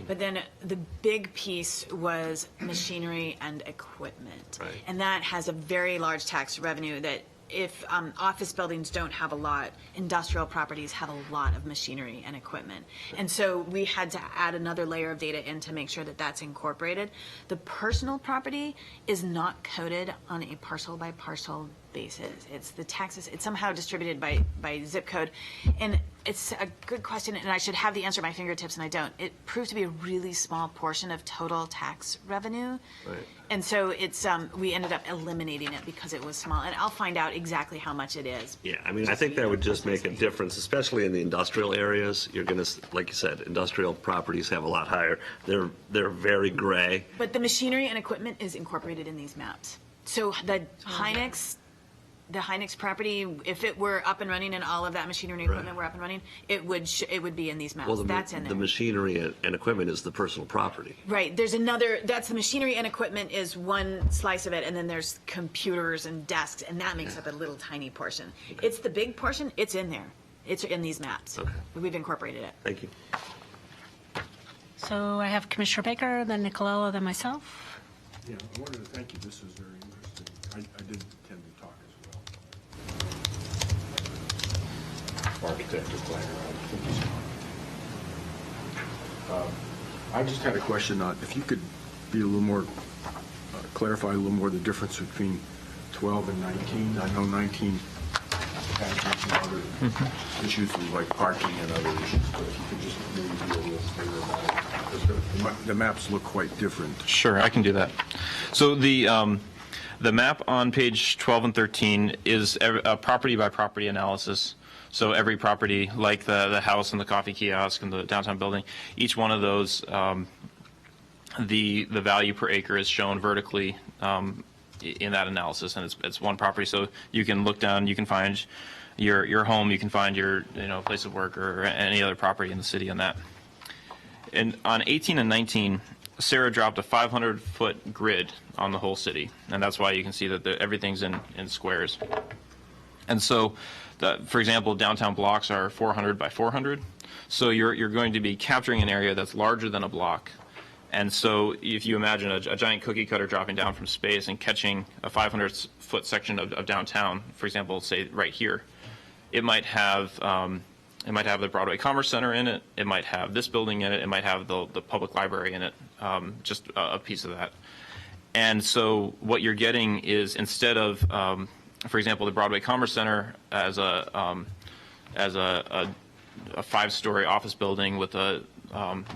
but then the big piece was machinery and equipment. Right. And that has a very large tax revenue that if office buildings don't have a lot, industrial properties have a lot of machinery and equipment. And so we had to add another layer of data in to make sure that that's incorporated. The personal property is not coded on a parcel by parcel basis. It's the taxes, it's somehow distributed by zip code. And it's a good question, and I should have the answer at my fingertips, and I don't. It proved to be a really small portion of total tax revenue. Right. And so it's we ended up eliminating it because it was small. And I'll find out exactly how much it is. yeah, I mean, I think that would just make a difference, especially in the industrial areas. You're going to, like you said, industrial properties have a lot higher. They're very gray. But the machinery and equipment is incorporated in these maps. So the Hynix property, if it were up and running and all of that machinery and equipment Right. were up and running, it would be in these maps. Well, That's in there. the machinery and equipment is the personal property. Right. There's another. That's the machinery and equipment is one slice of it, and then there's computers and desks, and that makes up a little tiny portion. It's the big portion. It's in there. It's in these maps. Okay. We've incorporated it. Thank you. So I have Commissioner Baker, then Nicolello, then myself. Yeah, I wanted to thank you. This was very interesting. I did attend the talk as well. Architect or planner, I think he's I just had a question on, if you could be a little more, clarify a little more the difference between 12 and 19. I know 19 has some other issues with like parking and other issues, but if you could just maybe be a little clearer about it. Because the maps look quite different. Sure, I can do that. So the map on page 12 and 13 is a property by property analysis. So every property, like the house and the coffee kiosk and the downtown building, each one of those, the value per acre is shown vertically in that analysis, and it's one property. So you can look down, you can find your home, you can find your place of work or any other property in the city on that. And on 18 and 19, Sarah dropped a 500-foot grid on the whole city, and that's why you can see that everything's in squares. And so, for example, downtown blocks are 400 by 400, so you're going to be capturing an area that's larger than a block. And so if you imagine a giant cookie cutter dropping down from space and catching a 500-foot section of downtown, for example, say right here, it might have the Broadway Commerce Center in it, it might have this building in it, it might have the public library in it, just a piece of that. And so what you're getting is, instead of, for example, the Broadway Commerce Center as a 5-story office building with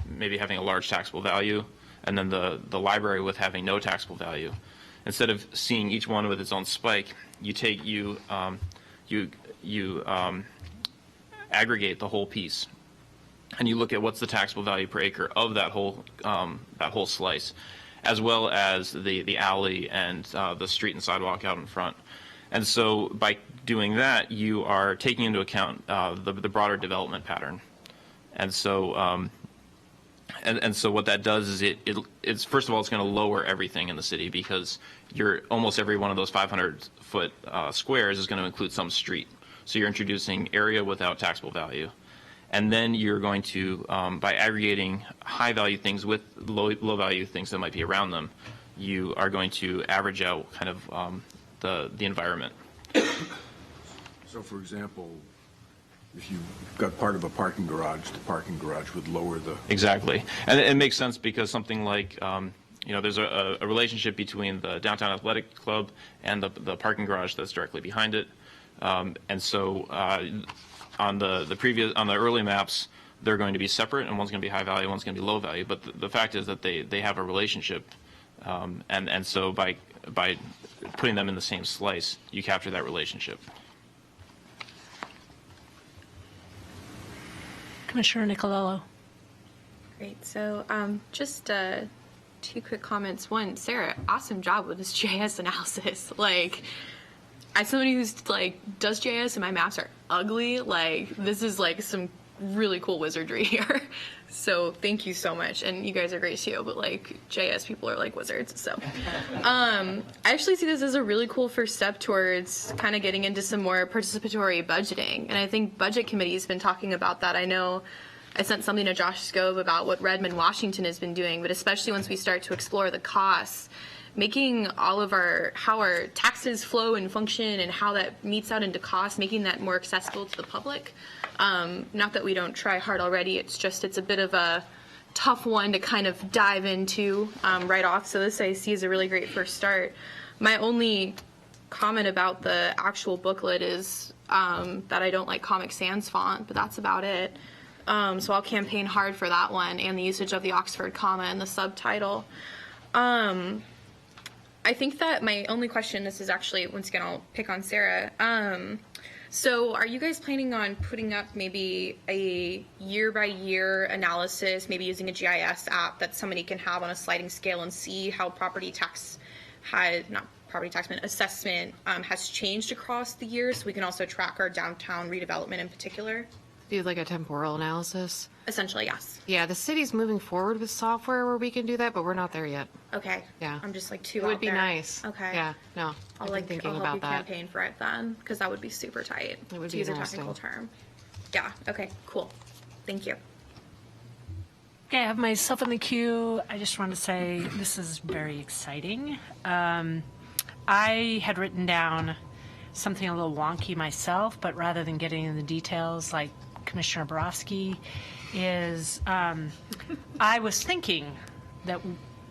maybe having a large taxable value, and then the library with having no taxable value. Instead of seeing each one with its own spike, you aggregate the whole piece, and you look at what's the taxable value per acre of that whole slice, as well as the alley and the street and sidewalk out in front. And so by doing that, you are taking into account the broader development pattern. And so and so what that does is it's first of all, it's going to lower everything in the city, because almost every one of those 500-foot squares is going to include some street. So you're introducing area without taxable value. And then you're going to, by aggregating high-value things with low-value things that might be around them, you are going to average out kind of the environment. So, for example, if you've got part of a parking garage, the parking garage would lower the... Exactly. And it makes sense because something like, there's a relationship between the downtown athletic club and the parking garage that's directly behind it. And so on the early maps, they're going to be separate, and one's going to be high value, one's going to be low value. But the fact is that they have a relationship, and so by putting them in the same slice, you capture that relationship. Commissioner Nicolello. Great. So just 2 quick comments. One, Sarah, awesome job with this GIS analysis. Like, as somebody who's like does GIS and my maps are ugly, like this is like some really cool wizardry here. So thank you so much. And you guys are great too, but like GIS people are like wizards. So I actually see this as a really cool first step towards kind of getting into some more participatory budgeting. And I think budget committee has been talking about that. I know I sent something to Josh Scove about what Redmond, Washington has been doing, but especially once we start to explore the costs, making all of how our taxes flow and function and how that meets out into cost, making that more accessible to the public. Not that we don't try hard already, it's a bit of a tough one to kind of dive into right off. So this I see is a really great first start. My only comment about the actual booklet is that I don't like Comic Sans font, but that's about it. So I'll campaign hard for that one and the usage of the Oxford comma and the subtitle. I think that my only question, this is actually, once again, I'll pick on Sarah. So are you guys planning on putting up maybe a year-by-year analysis, maybe using a GIS app that somebody can have on a sliding scale and see how assessment has changed across the years, so we can also track our downtown redevelopment in particular? Do like a temporal analysis? Essentially, yes. Yeah, the city's moving forward with software where we can do that, but we're not there yet. Okay. Yeah. I'm just like too It out would be there. nice. Okay. Yeah, no. I'll I've been thinking help about you that. campaign for it then, because that would be super tight. It would to be use a interesting. technical term. Yeah. Okay. Cool. Thank you. Okay, I have myself in the queue. I just want to say this is very exciting. I had written down something a little wonky myself, but rather than getting into the details like Commissioner Borowski is, I was thinking that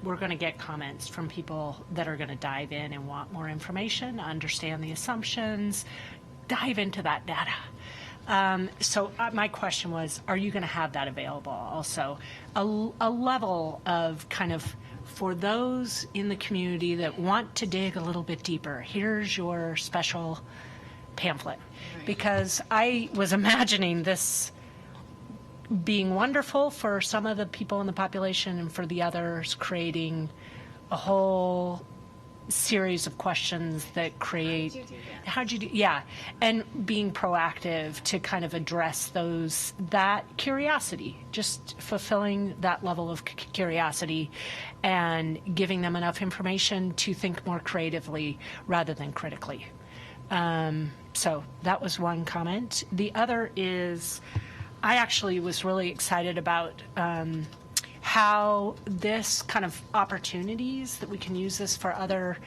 we're going to get comments from people that are going to dive in and want more information, understand the assumptions, dive into that data. So my question was, are you going to have that available also? A level of kind of, for those in the community that want to dig a little bit deeper, here's your special pamphlet. Because I was imagining this being wonderful for some of the people in the population, and for the others creating a whole series of questions that create how'd you do yeah, and being proactive to kind of address that curiosity, just fulfilling that level of curiosity and giving them enough information to think more creatively rather than critically. So that was one comment. The other is, I actually was really excited about how this kind of opportunities that we can use this for other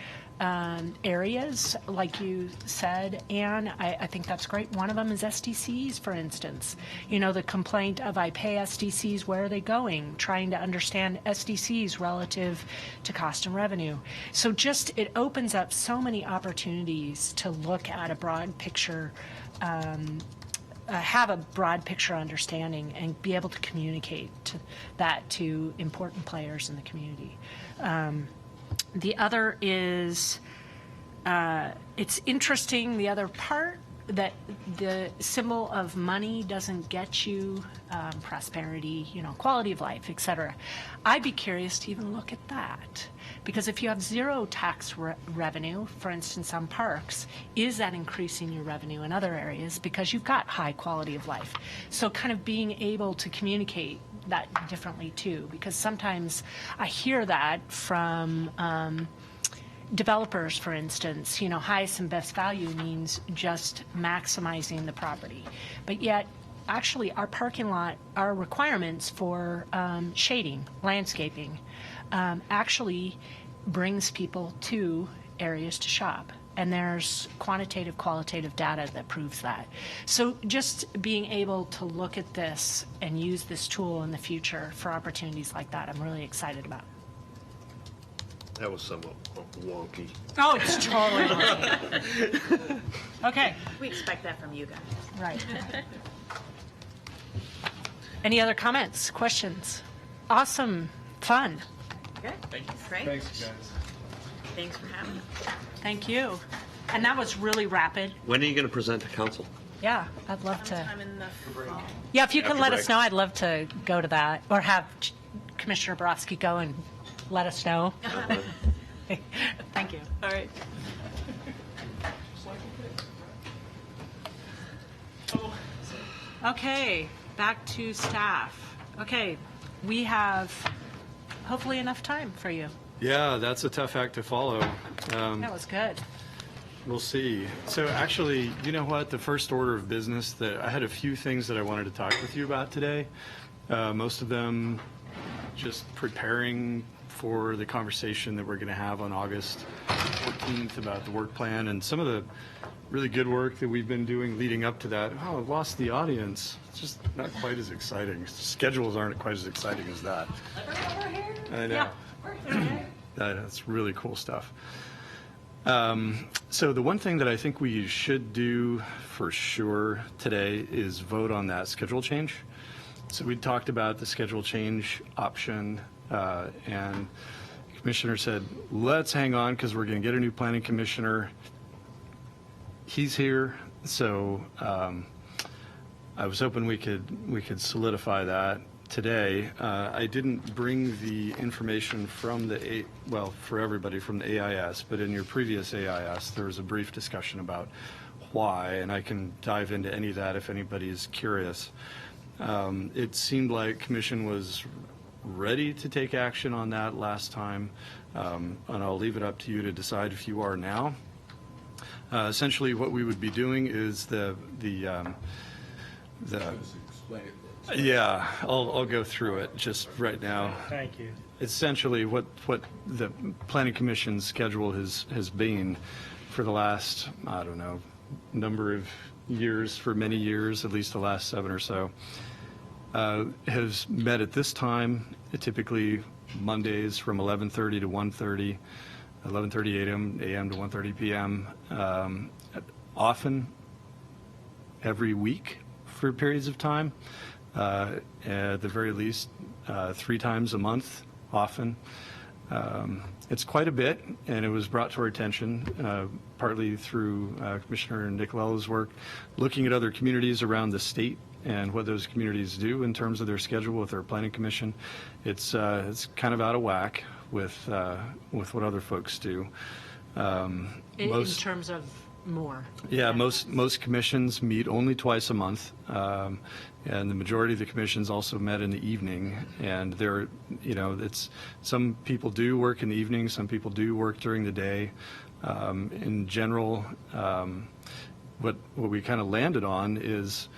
areas, like you said, Anne. I think that's great. One of them is SDCs, for instance. You know, the complaint of I pay SDCs, where are they going? Trying to understand SDCs relative to cost and revenue. So just, it opens up so many opportunities to look at a broad picture, have a broad picture understanding and be able to communicate that to important players in the community. The other is, it's interesting, the other part that the symbol of money doesn't get you prosperity, quality of life, et cetera. I'd be curious to even look at that. Because if you have zero tax revenue, for instance, on parks, is that increasing your revenue in other areas because you've got high quality of life? So kind of being able to communicate that differently too, because sometimes I hear that from developers, for instance, highest and best value means just maximizing the property. But yet, actually, our parking lot, our requirements for shading, landscaping, actually brings people to areas to shop. And there's quantitative, qualitative data that proves that. So just being able to look at this and use this tool in the future for opportunities like that, I'm really excited about. That was somewhat wonky. Oh, it's totally wonky. Okay. We expect that from you guys. Right. Any other comments, questions? Awesome, fun. Good. Thank you. Great. Thanks, guys. Thanks for having us. Thank you. And that was really rapid. When are you going to present to council? Yeah, I'd love to. Sometime in the fall. Yeah, if you can After let break. us know, I'd love to go to that, or have Commissioner Borowski go and let us know. Thank you. All right. Okay, back to staff. Okay, we have hopefully enough time for you. Yeah, that's a tough act to follow. That was good. We'll see. So actually, you know what? The first order of business that I had a few things that I wanted to talk with you about today. Most of them just preparing for the conversation that we're going to have on August 14th about the work plan and some of the really good work that we've been doing leading up to that. Oh, I've lost the audience. It's just not quite as exciting. Schedules aren't quite as exciting as that. I know. That's really cool stuff. So the one thing that I think we should do for sure today is vote on that schedule change. So we talked about the schedule change option, and the commissioner said, let's hang on because we're going to get a new planning commissioner. He's here, so I was hoping we could solidify that today. I didn't bring the information from for everybody from the AIS, but in your previous AIS, there was a brief discussion about why, and I can dive into any of that if anybody's curious. It seemed like Commission was ready to take action on that last time, and I'll leave it up to you to decide if you are now. Essentially, what we would be doing is yeah, I'll go through it just right now. Thank you. Essentially, what the Planning Commission's schedule has been for the last, I don't know, number of years, for many years, at least the last 7 or so, has met at this time, typically Mondays from 11:30 to 1:30, 11:30 a.m. to 1:30 p.m., often every week for periods of time, at the very least 3 times a month, often. It's quite a bit, and it was brought to our attention partly through Commissioner Nicola's work, looking at other communities around the state and what those communities do in terms of their schedule with their planning commission. It's kind of out of whack with what other folks do. In terms of more. Yeah, most commissions meet only twice a month, and the majority of the commissions also met in the evening. And it's some people do work in the evening, some people do work during the day. In general, what we kind of landed on is,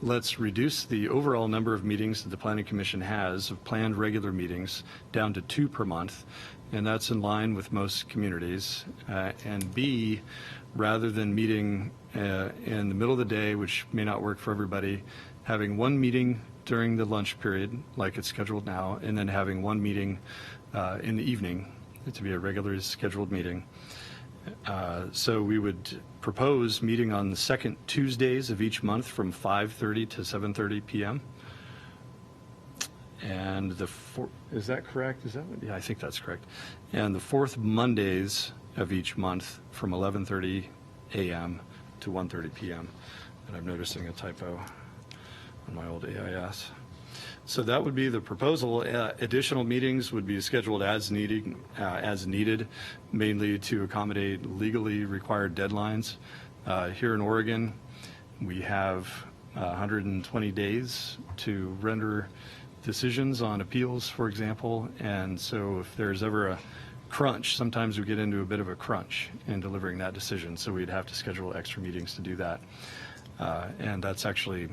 let's reduce the overall number of meetings that the Planning Commission has, of planned regular meetings, down to 2 per month, and that's in line with most communities. And B, rather than meeting in the middle of the day, which may not work for everybody, having one meeting during the lunch period, like it's scheduled now, and then having one meeting in the evening to be a regularly scheduled meeting. So we would propose meeting on the second Tuesdays of each month from 5:30 to 7:30 p.m. And is that correct? Yeah, I think that's correct. And the fourth Mondays of each month from 11:30 a.m. to 1:30 p.m. And I'm noticing a typo on my old AIS. So that would be the proposal. Additional meetings would be scheduled as needed, mainly to accommodate legally required deadlines. Here in Oregon, we have 120 days to render decisions on appeals, for example. And so if there's ever a crunch, sometimes we get into a bit of a crunch in delivering that decision. So we'd have to schedule extra meetings to do that. And that's actually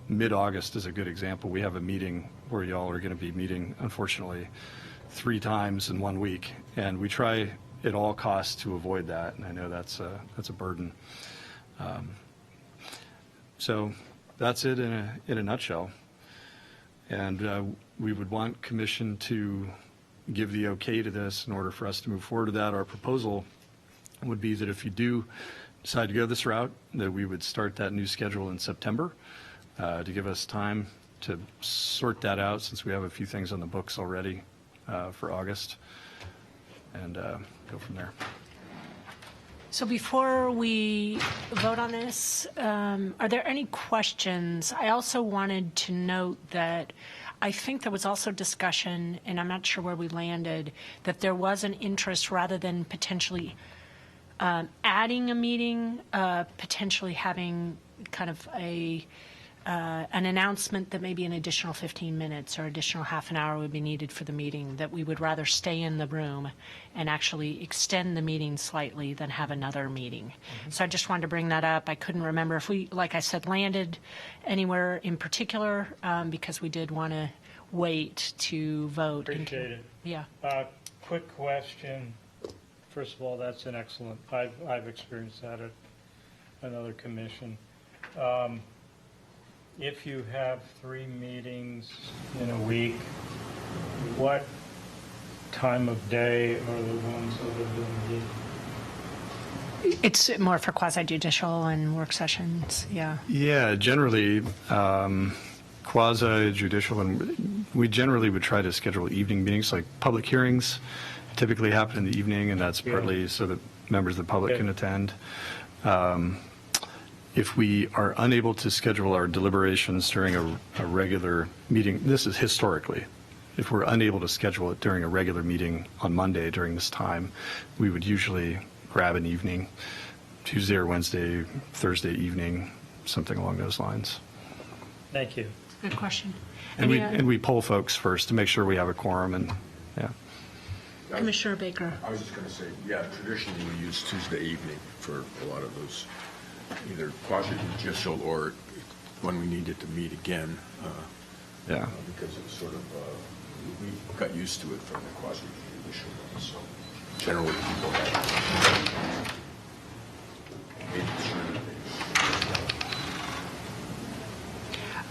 mid-August is a good example. We have a meeting where y'all are going to be meeting, unfortunately, 3 times in 1 week. And we try at all costs to avoid that. And I know that's a burden. So that's it in a nutshell. And we would want commission to give the okay to this in order for us to move forward to that. Our proposal would be that if you do decide to go this route, that we would start that new schedule in September to give us time to sort that out, since we have a few things on the books already for August, and go from there. So before we vote on this, are there any questions? I also wanted to note that I think there was also discussion, and I'm not sure where we landed, that there was an interest rather than potentially adding a meeting, potentially having kind of an announcement that maybe an additional 15 minutes or additional half an hour would be needed for the meeting, that we would rather stay in the room and actually extend the meeting slightly than have another meeting. Mm-hmm. So I just wanted to bring that up. I couldn't remember if we, like I said, landed anywhere in particular, because we did want to wait to vote. Appreciate it. Yeah. Quick question. First of all, that's an excellent, I've experienced that at another commission. If you have 3 meetings in a week, what time of day are the ones that have been meeting? It's more for quasi-judicial and work sessions, yeah. Yeah, generally, quasi-judicial, and we generally would try to schedule evening meetings, like public hearings typically happen in the evening, and that's partly so that members of the public can attend. If we are unable to schedule our deliberations during a regular meeting, this is historically, if we're unable to schedule it during a regular meeting on Monday during this time, we would usually grab an evening, Tuesday or Wednesday, Thursday evening, something along those lines. Thank you. Good question. And we poll folks first to make sure we have a quorum, and yeah. Commissioner Baker. I was just going to say, yeah, traditionally we use Tuesday evening for a lot of those, either quasi-judicial or when we needed to meet again. Yeah. Because it's sort of, we got used to it from the quasi-judicial one, so generally people have made sure that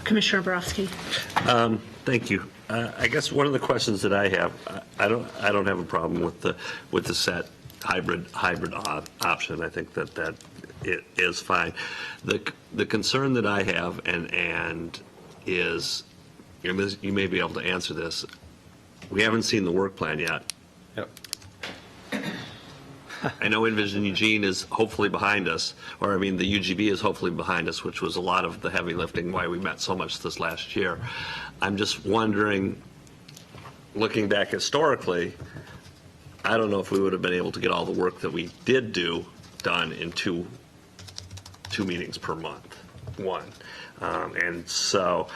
Commissioner Borowski. Thank you. I guess one of the questions that I have, I don't have a problem with the set hybrid option. I think that it is fine. The concern that I have and is, you may be able to answer this. We haven't seen the work plan yet. Yep. I know Envision Eugene is hopefully behind us, or I mean the UGB is hopefully behind us, which was a lot of the heavy lifting why we met so much this last year. I'm just wondering, looking back historically, I don't know if we would have been able to get all the work that we did do done in two meetings per month, and so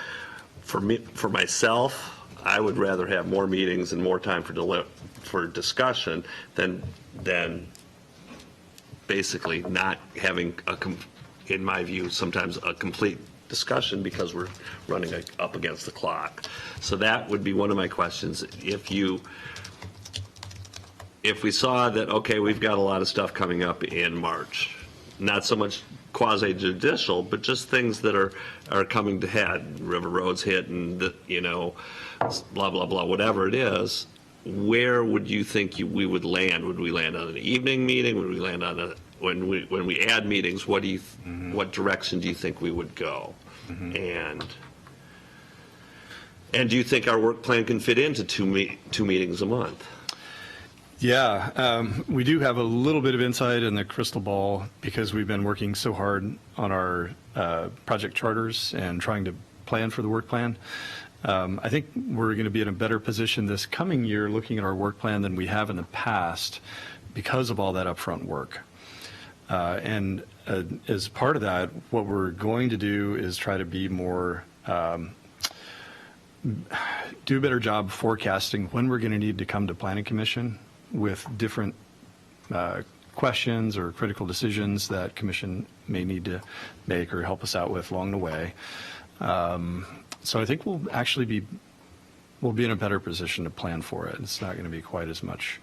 for myself, I would rather have more meetings and more time for discussion than basically not having in my view, sometimes a complete discussion because we're running up against the clock. So that would be one of my questions. If we saw that, okay, we've got a lot of stuff coming up in March, not so much quasi-judicial, but just things that are coming to head, River Road's hit and, blah, blah, blah, whatever it is, where would you think we would land? Would we land on an evening meeting? Would we land on when we add meetings, what direction do you think we would go? Mm-hmm. And do you think our work plan can fit into two meetings a month? Yeah, we do have a little bit of insight in the crystal ball because we've been working so hard on our project charters and trying to plan for the work plan. I think we're going to be in a better position this coming year looking at our work plan than we have in the past because of all that upfront work. And as part of that, what we're going to do is try to be more, do a better job forecasting when we're going to need to come to Planning Commission with different questions or critical decisions that Commission may need to make or help us out with along the way. So I think we'll be in a better position to plan for it. It's not going to be quite as much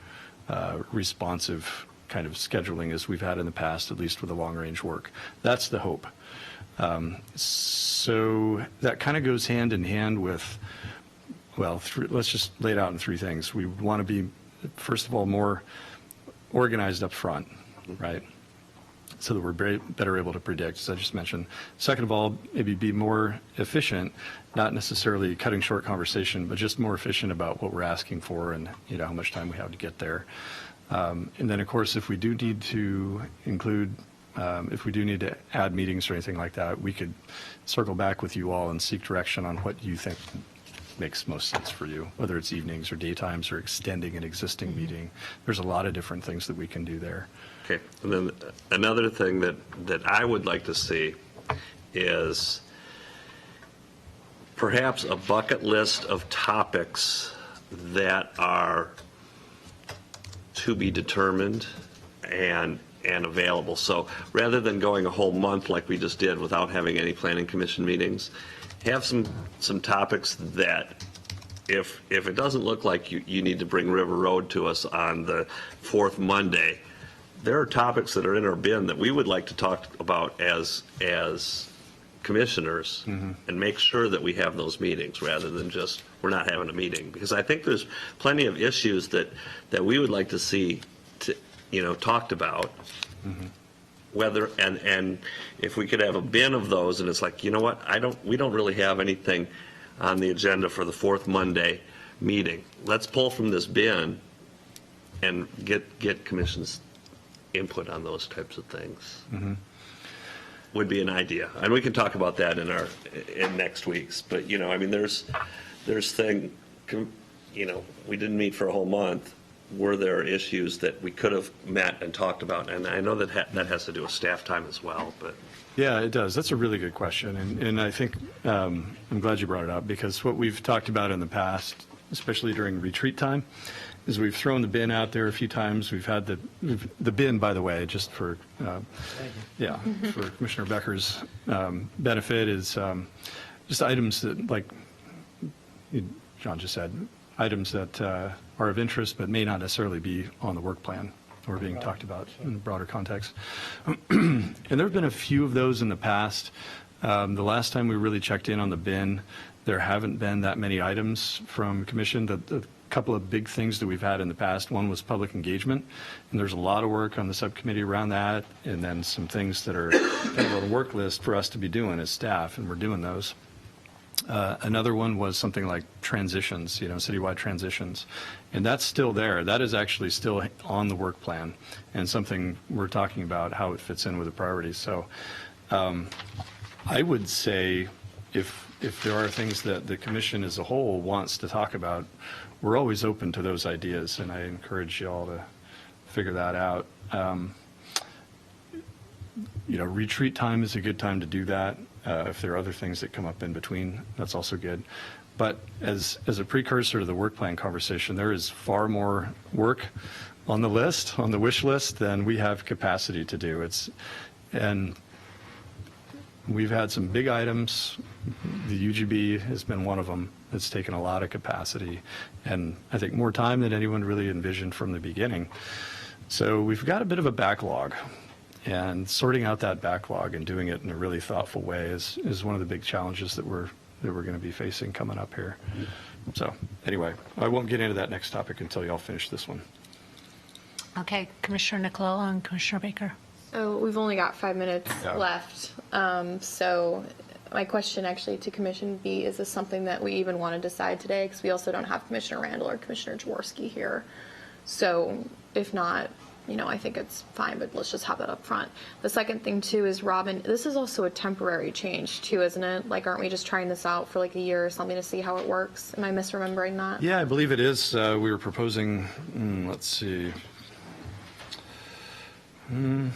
responsive kind of scheduling as we've had in the past, at least with the long range work. That's the hope. So that kind of goes hand in hand with, well, let's just lay it out in three things. We want to be, first of all, more organized up front, right? So that we're better able to predict, as I just mentioned. Second of all, maybe be more efficient, not necessarily cutting short conversation, but just more efficient about what we're asking for and how much time we have to get there. And then, of course, if we do need to include, if we do need to add meetings or anything like that, we could circle back with you all and seek direction on what you think makes most sense for you, whether it's evenings or daytimes or extending an existing meeting. There's a lot of different things that we can do there. Okay, and then another thing that I would like to see is perhaps a bucket list of topics that are to be determined and available. So rather than going a whole month like we just did without having any Planning Commission meetings, have some topics that if it doesn't look like you need to bring River Road to us on the fourth Monday, there are topics that are in our bin that we would like to talk about as commissioners and make sure that we have those meetings rather than just we're not having a meeting, because I think there's plenty of issues that we would like to see talked about. Whether and if we could have a bin of those, and it's like, you know what, we don't really have anything on the agenda for the fourth Monday meeting. Let's pull from this bin and get commission's input on those types of things. Would be an idea, and we can talk about that in next week's. But there's we didn't meet for a whole month. Were there issues that we could have met and talked about? And I know that has to do with staff time as well. But yeah, it does. That's a really good question, and I think I'm glad you brought it up, because what we've talked about in the past, especially during retreat time, is we've thrown the bin out there a few times. We've had the bin, by the way, just for for Commissioner Becker's benefit, is just items that, like John just said, items that are of interest but may not necessarily be on the work plan or being talked about in a broader context. And there have been a few of those in the past. The last time we really checked in on the bin, there haven't been that many items from Commission. The couple of big things that we've had in the past, one was public engagement, and there's a lot of work on the subcommittee around that, and then some things that are kind of on the work list for us to be doing as staff, and we're doing those. Another one was something like transitions, citywide transitions, and that's still there. That is actually still on the work plan, and something we're talking about how it fits in with the priorities. So I would say if there are things that the Commission as a whole wants to talk about, we're always open to those ideas, and I encourage you all to figure that out. Retreat time is a good time to do that. If there are other things that come up in between, that's also good. But as a precursor to the work plan conversation, there is far more work on the list, on the wish list, than we have capacity to do. And we've had some big items. The UGB has been one of them. It's taken a lot of capacity, and I think more time than anyone really envisioned from the beginning. So we've got a bit of a backlog. And sorting out that backlog and doing it in a really thoughtful way is one of the big challenges that we're going to be facing coming up here. So anyway, I won't get into that next topic until y'all finish this one. Okay, Commissioner Nicolella and Commissioner Baker. So we've only got 5 minutes Yeah. left. So my question actually to Commission B, is this something that we even want to decide today? Because we also don't have Commissioner Randall or Commissioner Jaworski here. So if not, I think it's fine, but let's just have that up front. The second thing too is, Robin, this is also a temporary change too, isn't it? Like, aren't we just trying this out for like a year or something to see how it works? Am I misremembering that? Yeah, I believe it is. We were proposing, let's see. Do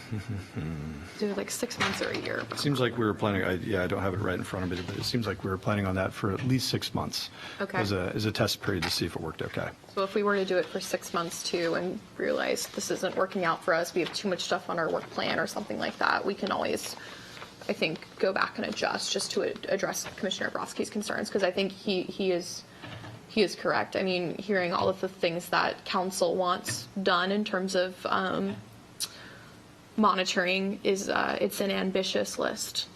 it like 6 months or a year. It seems like we were planning, I don't have it right in front of me, but it seems like we were planning on that for at least 6 months. Okay. As a test period to see if it worked okay. So if we were to do it for 6 months too and realize this isn't working out for us, we have too much stuff on our work plan or something like that, we can always, I think, go back and adjust just to address Commissioner Brodsky's concerns, because I think he is correct. I mean, hearing all of the things that council wants done in terms of monitoring is it's an ambitious list.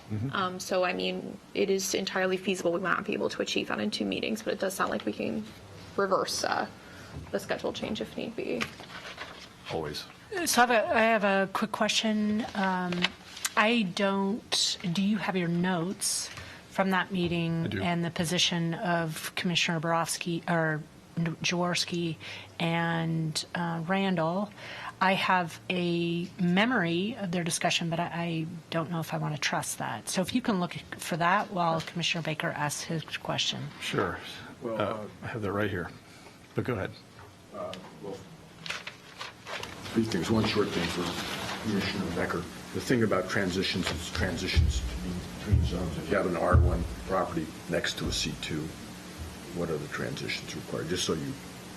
So I mean, it is entirely feasible we might not be able to achieve that in 2 meetings, but it does sound like we can reverse the schedule change if need be. Always. So I have a quick question. Do you have your notes from that meeting I do. and the position of Commissioner Borofsky or Jaworski and Randall? I have a memory of their discussion, but I don't know if I want to trust that. So if you can look for that while Commissioner Baker asks his question. Sure. Well, I have that right here, but go ahead. Well, 3 things. One short thing for Commissioner Becker. The thing about transitions is transitions between zones. If you have an R1 property next to a C2, what are the transitions required? Just so you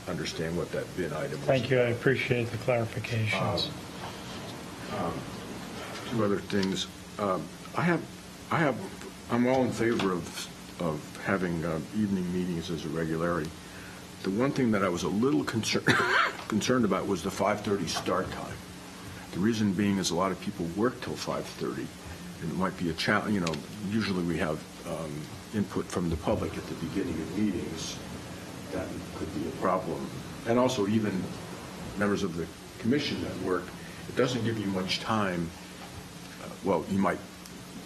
understand what that bin item is. Thank you, I appreciate the clarifications. 2 other things. I'm all in favor of having evening meetings as a regularity. The one thing that I was a little concerned about was the 5:30 start time. The reason being is a lot of people work till 5:30, and it might be a challenge. Usually we have input from the public at the beginning of meetings. That could be a problem. And also even members of the commission that work, it doesn't give you much time. Well, you might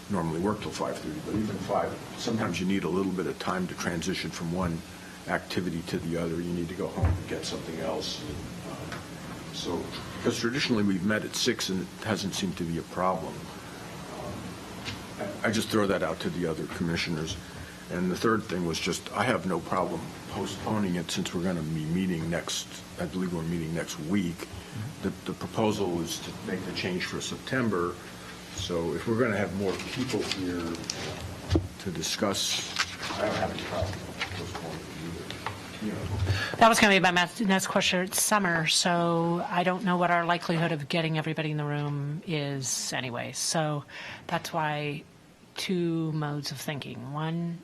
normally work till 5:30, but even 5, sometimes you need a little bit of time to transition from one activity to the other. You need to go home and get something else. So, because traditionally we've met at 6 and it hasn't seemed to be a problem. I just throw that out to the other commissioners. And the third thing was just, I have no problem postponing it since we're going to be meeting I believe we're meeting next week. The proposal is to make the change for September. So if we're going to have more people here to discuss, I don't have any problem postponing it either. That was going to be my next question. It's summer, so I don't know what our likelihood of getting everybody in the room is anyway. So that's why 2 modes of thinking. One,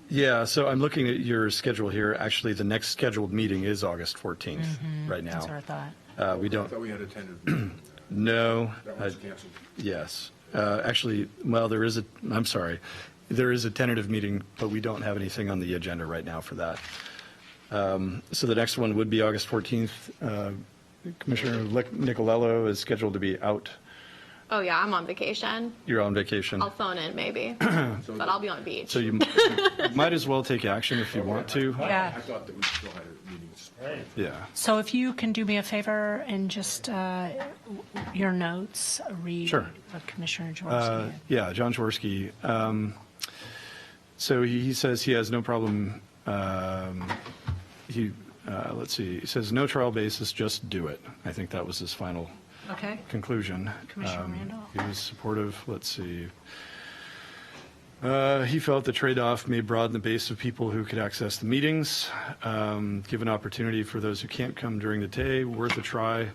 Yeah, so I'm looking at your schedule here. Actually, the next scheduled meeting is August 14th right now. that's what I thought. We I don't, thought we had a tentative meeting. no. That was canceled. Yes. Actually, well, there is a tentative meeting, but we don't have anything on the agenda right now for that. So the next one would be August 14th. Commissioner Nicolello is scheduled to be out. Oh yeah, I'm on vacation. You're on vacation. I'll phone in maybe, but I'll be on the beach. So you might as well take action if you want to. Yeah. I thought that we still had meetings. Right. Yeah. So if you can do me a favor and just your notes, read Sure. what Commissioner Jaworski had. Yeah, John Jaworski. So he says he has no problem. Let's see. He says no trial basis, just do it. I think that was his final Okay. conclusion. Commissioner Randall? He was supportive. Let's see. He felt the trade-off may broaden the base of people who could access the meetings, give an opportunity for those who can't come during the day, worth a try.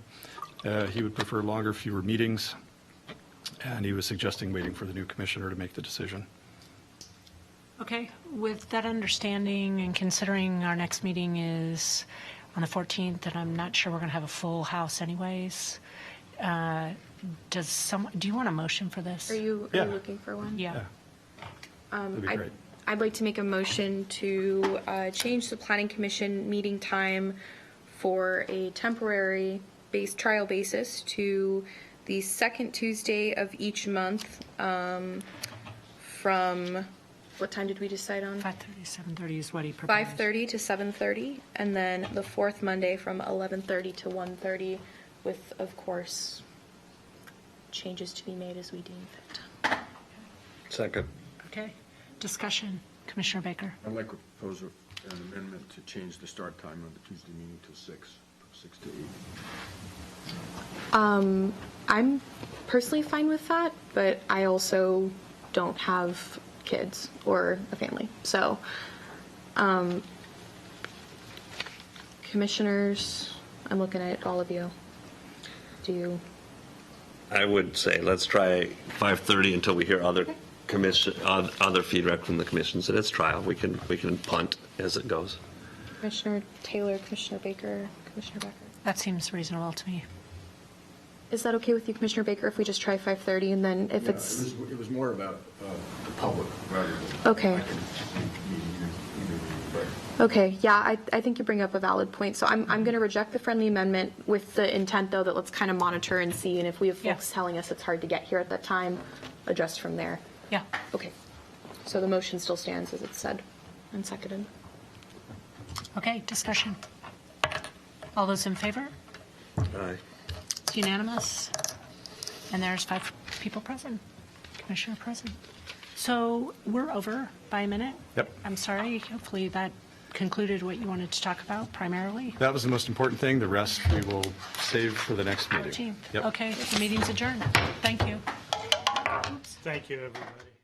He would prefer longer, fewer meetings, and he was suggesting waiting for the new commissioner to make the decision. Okay, with that understanding and considering our next meeting is on the 14th, and I'm not sure we're going to have a full house anyways, do you want a motion for this? Are you Yeah. looking for one? Yeah. That'd be great. I'd like to make a motion to change the planning commission meeting time for a temporary trial basis to the second Tuesday of each month from what time did we decide on? 5:30, 7:30 is what he proposed. 5:30 to 7:30, and then the fourth Monday from 11:30 to 1:30, with, of course, changes to be made as we deem fit. Second. Okay. Discussion. Commissioner Baker. I'd like to propose an amendment to change the start time of the Tuesday meeting to 6, from 6 to 8. I'm personally fine with that, but I also don't have kids or a family. So, commissioners, I'm looking at all of you. Do you? I would say let's try 5:30 until we hear other other feedback from the commissions. It is trial. We can punt as it goes. Commissioner Taylor, Commissioner Baker, Commissioner Becker. That seems reasonable to me. Is that okay with you, Commissioner Baker, if we just try 5:30 and then if Yeah, it's... it was more about the public rather than. Okay. I can meet either, Okay, yeah, I think you bring up a valid point. So I'm going to reject the friendly amendment with the intent, though, that let's kind of monitor and see, and if we have folks Yeah. telling us it's hard to get here at that time, adjust from there. Yeah. Okay. So the motion still stands as it's said and seconded. Okay, discussion. All those in favor? Aye. It's unanimous. And there's 5 people present. Commissioner present. So we're over by a minute. Yep. I'm sorry. Hopefully that concluded what you wanted to talk about primarily. That was the most important thing. The rest we will save for the next meeting. Team. Yep. Okay, the meeting's adjourned. Thank you. Thank you, everybody.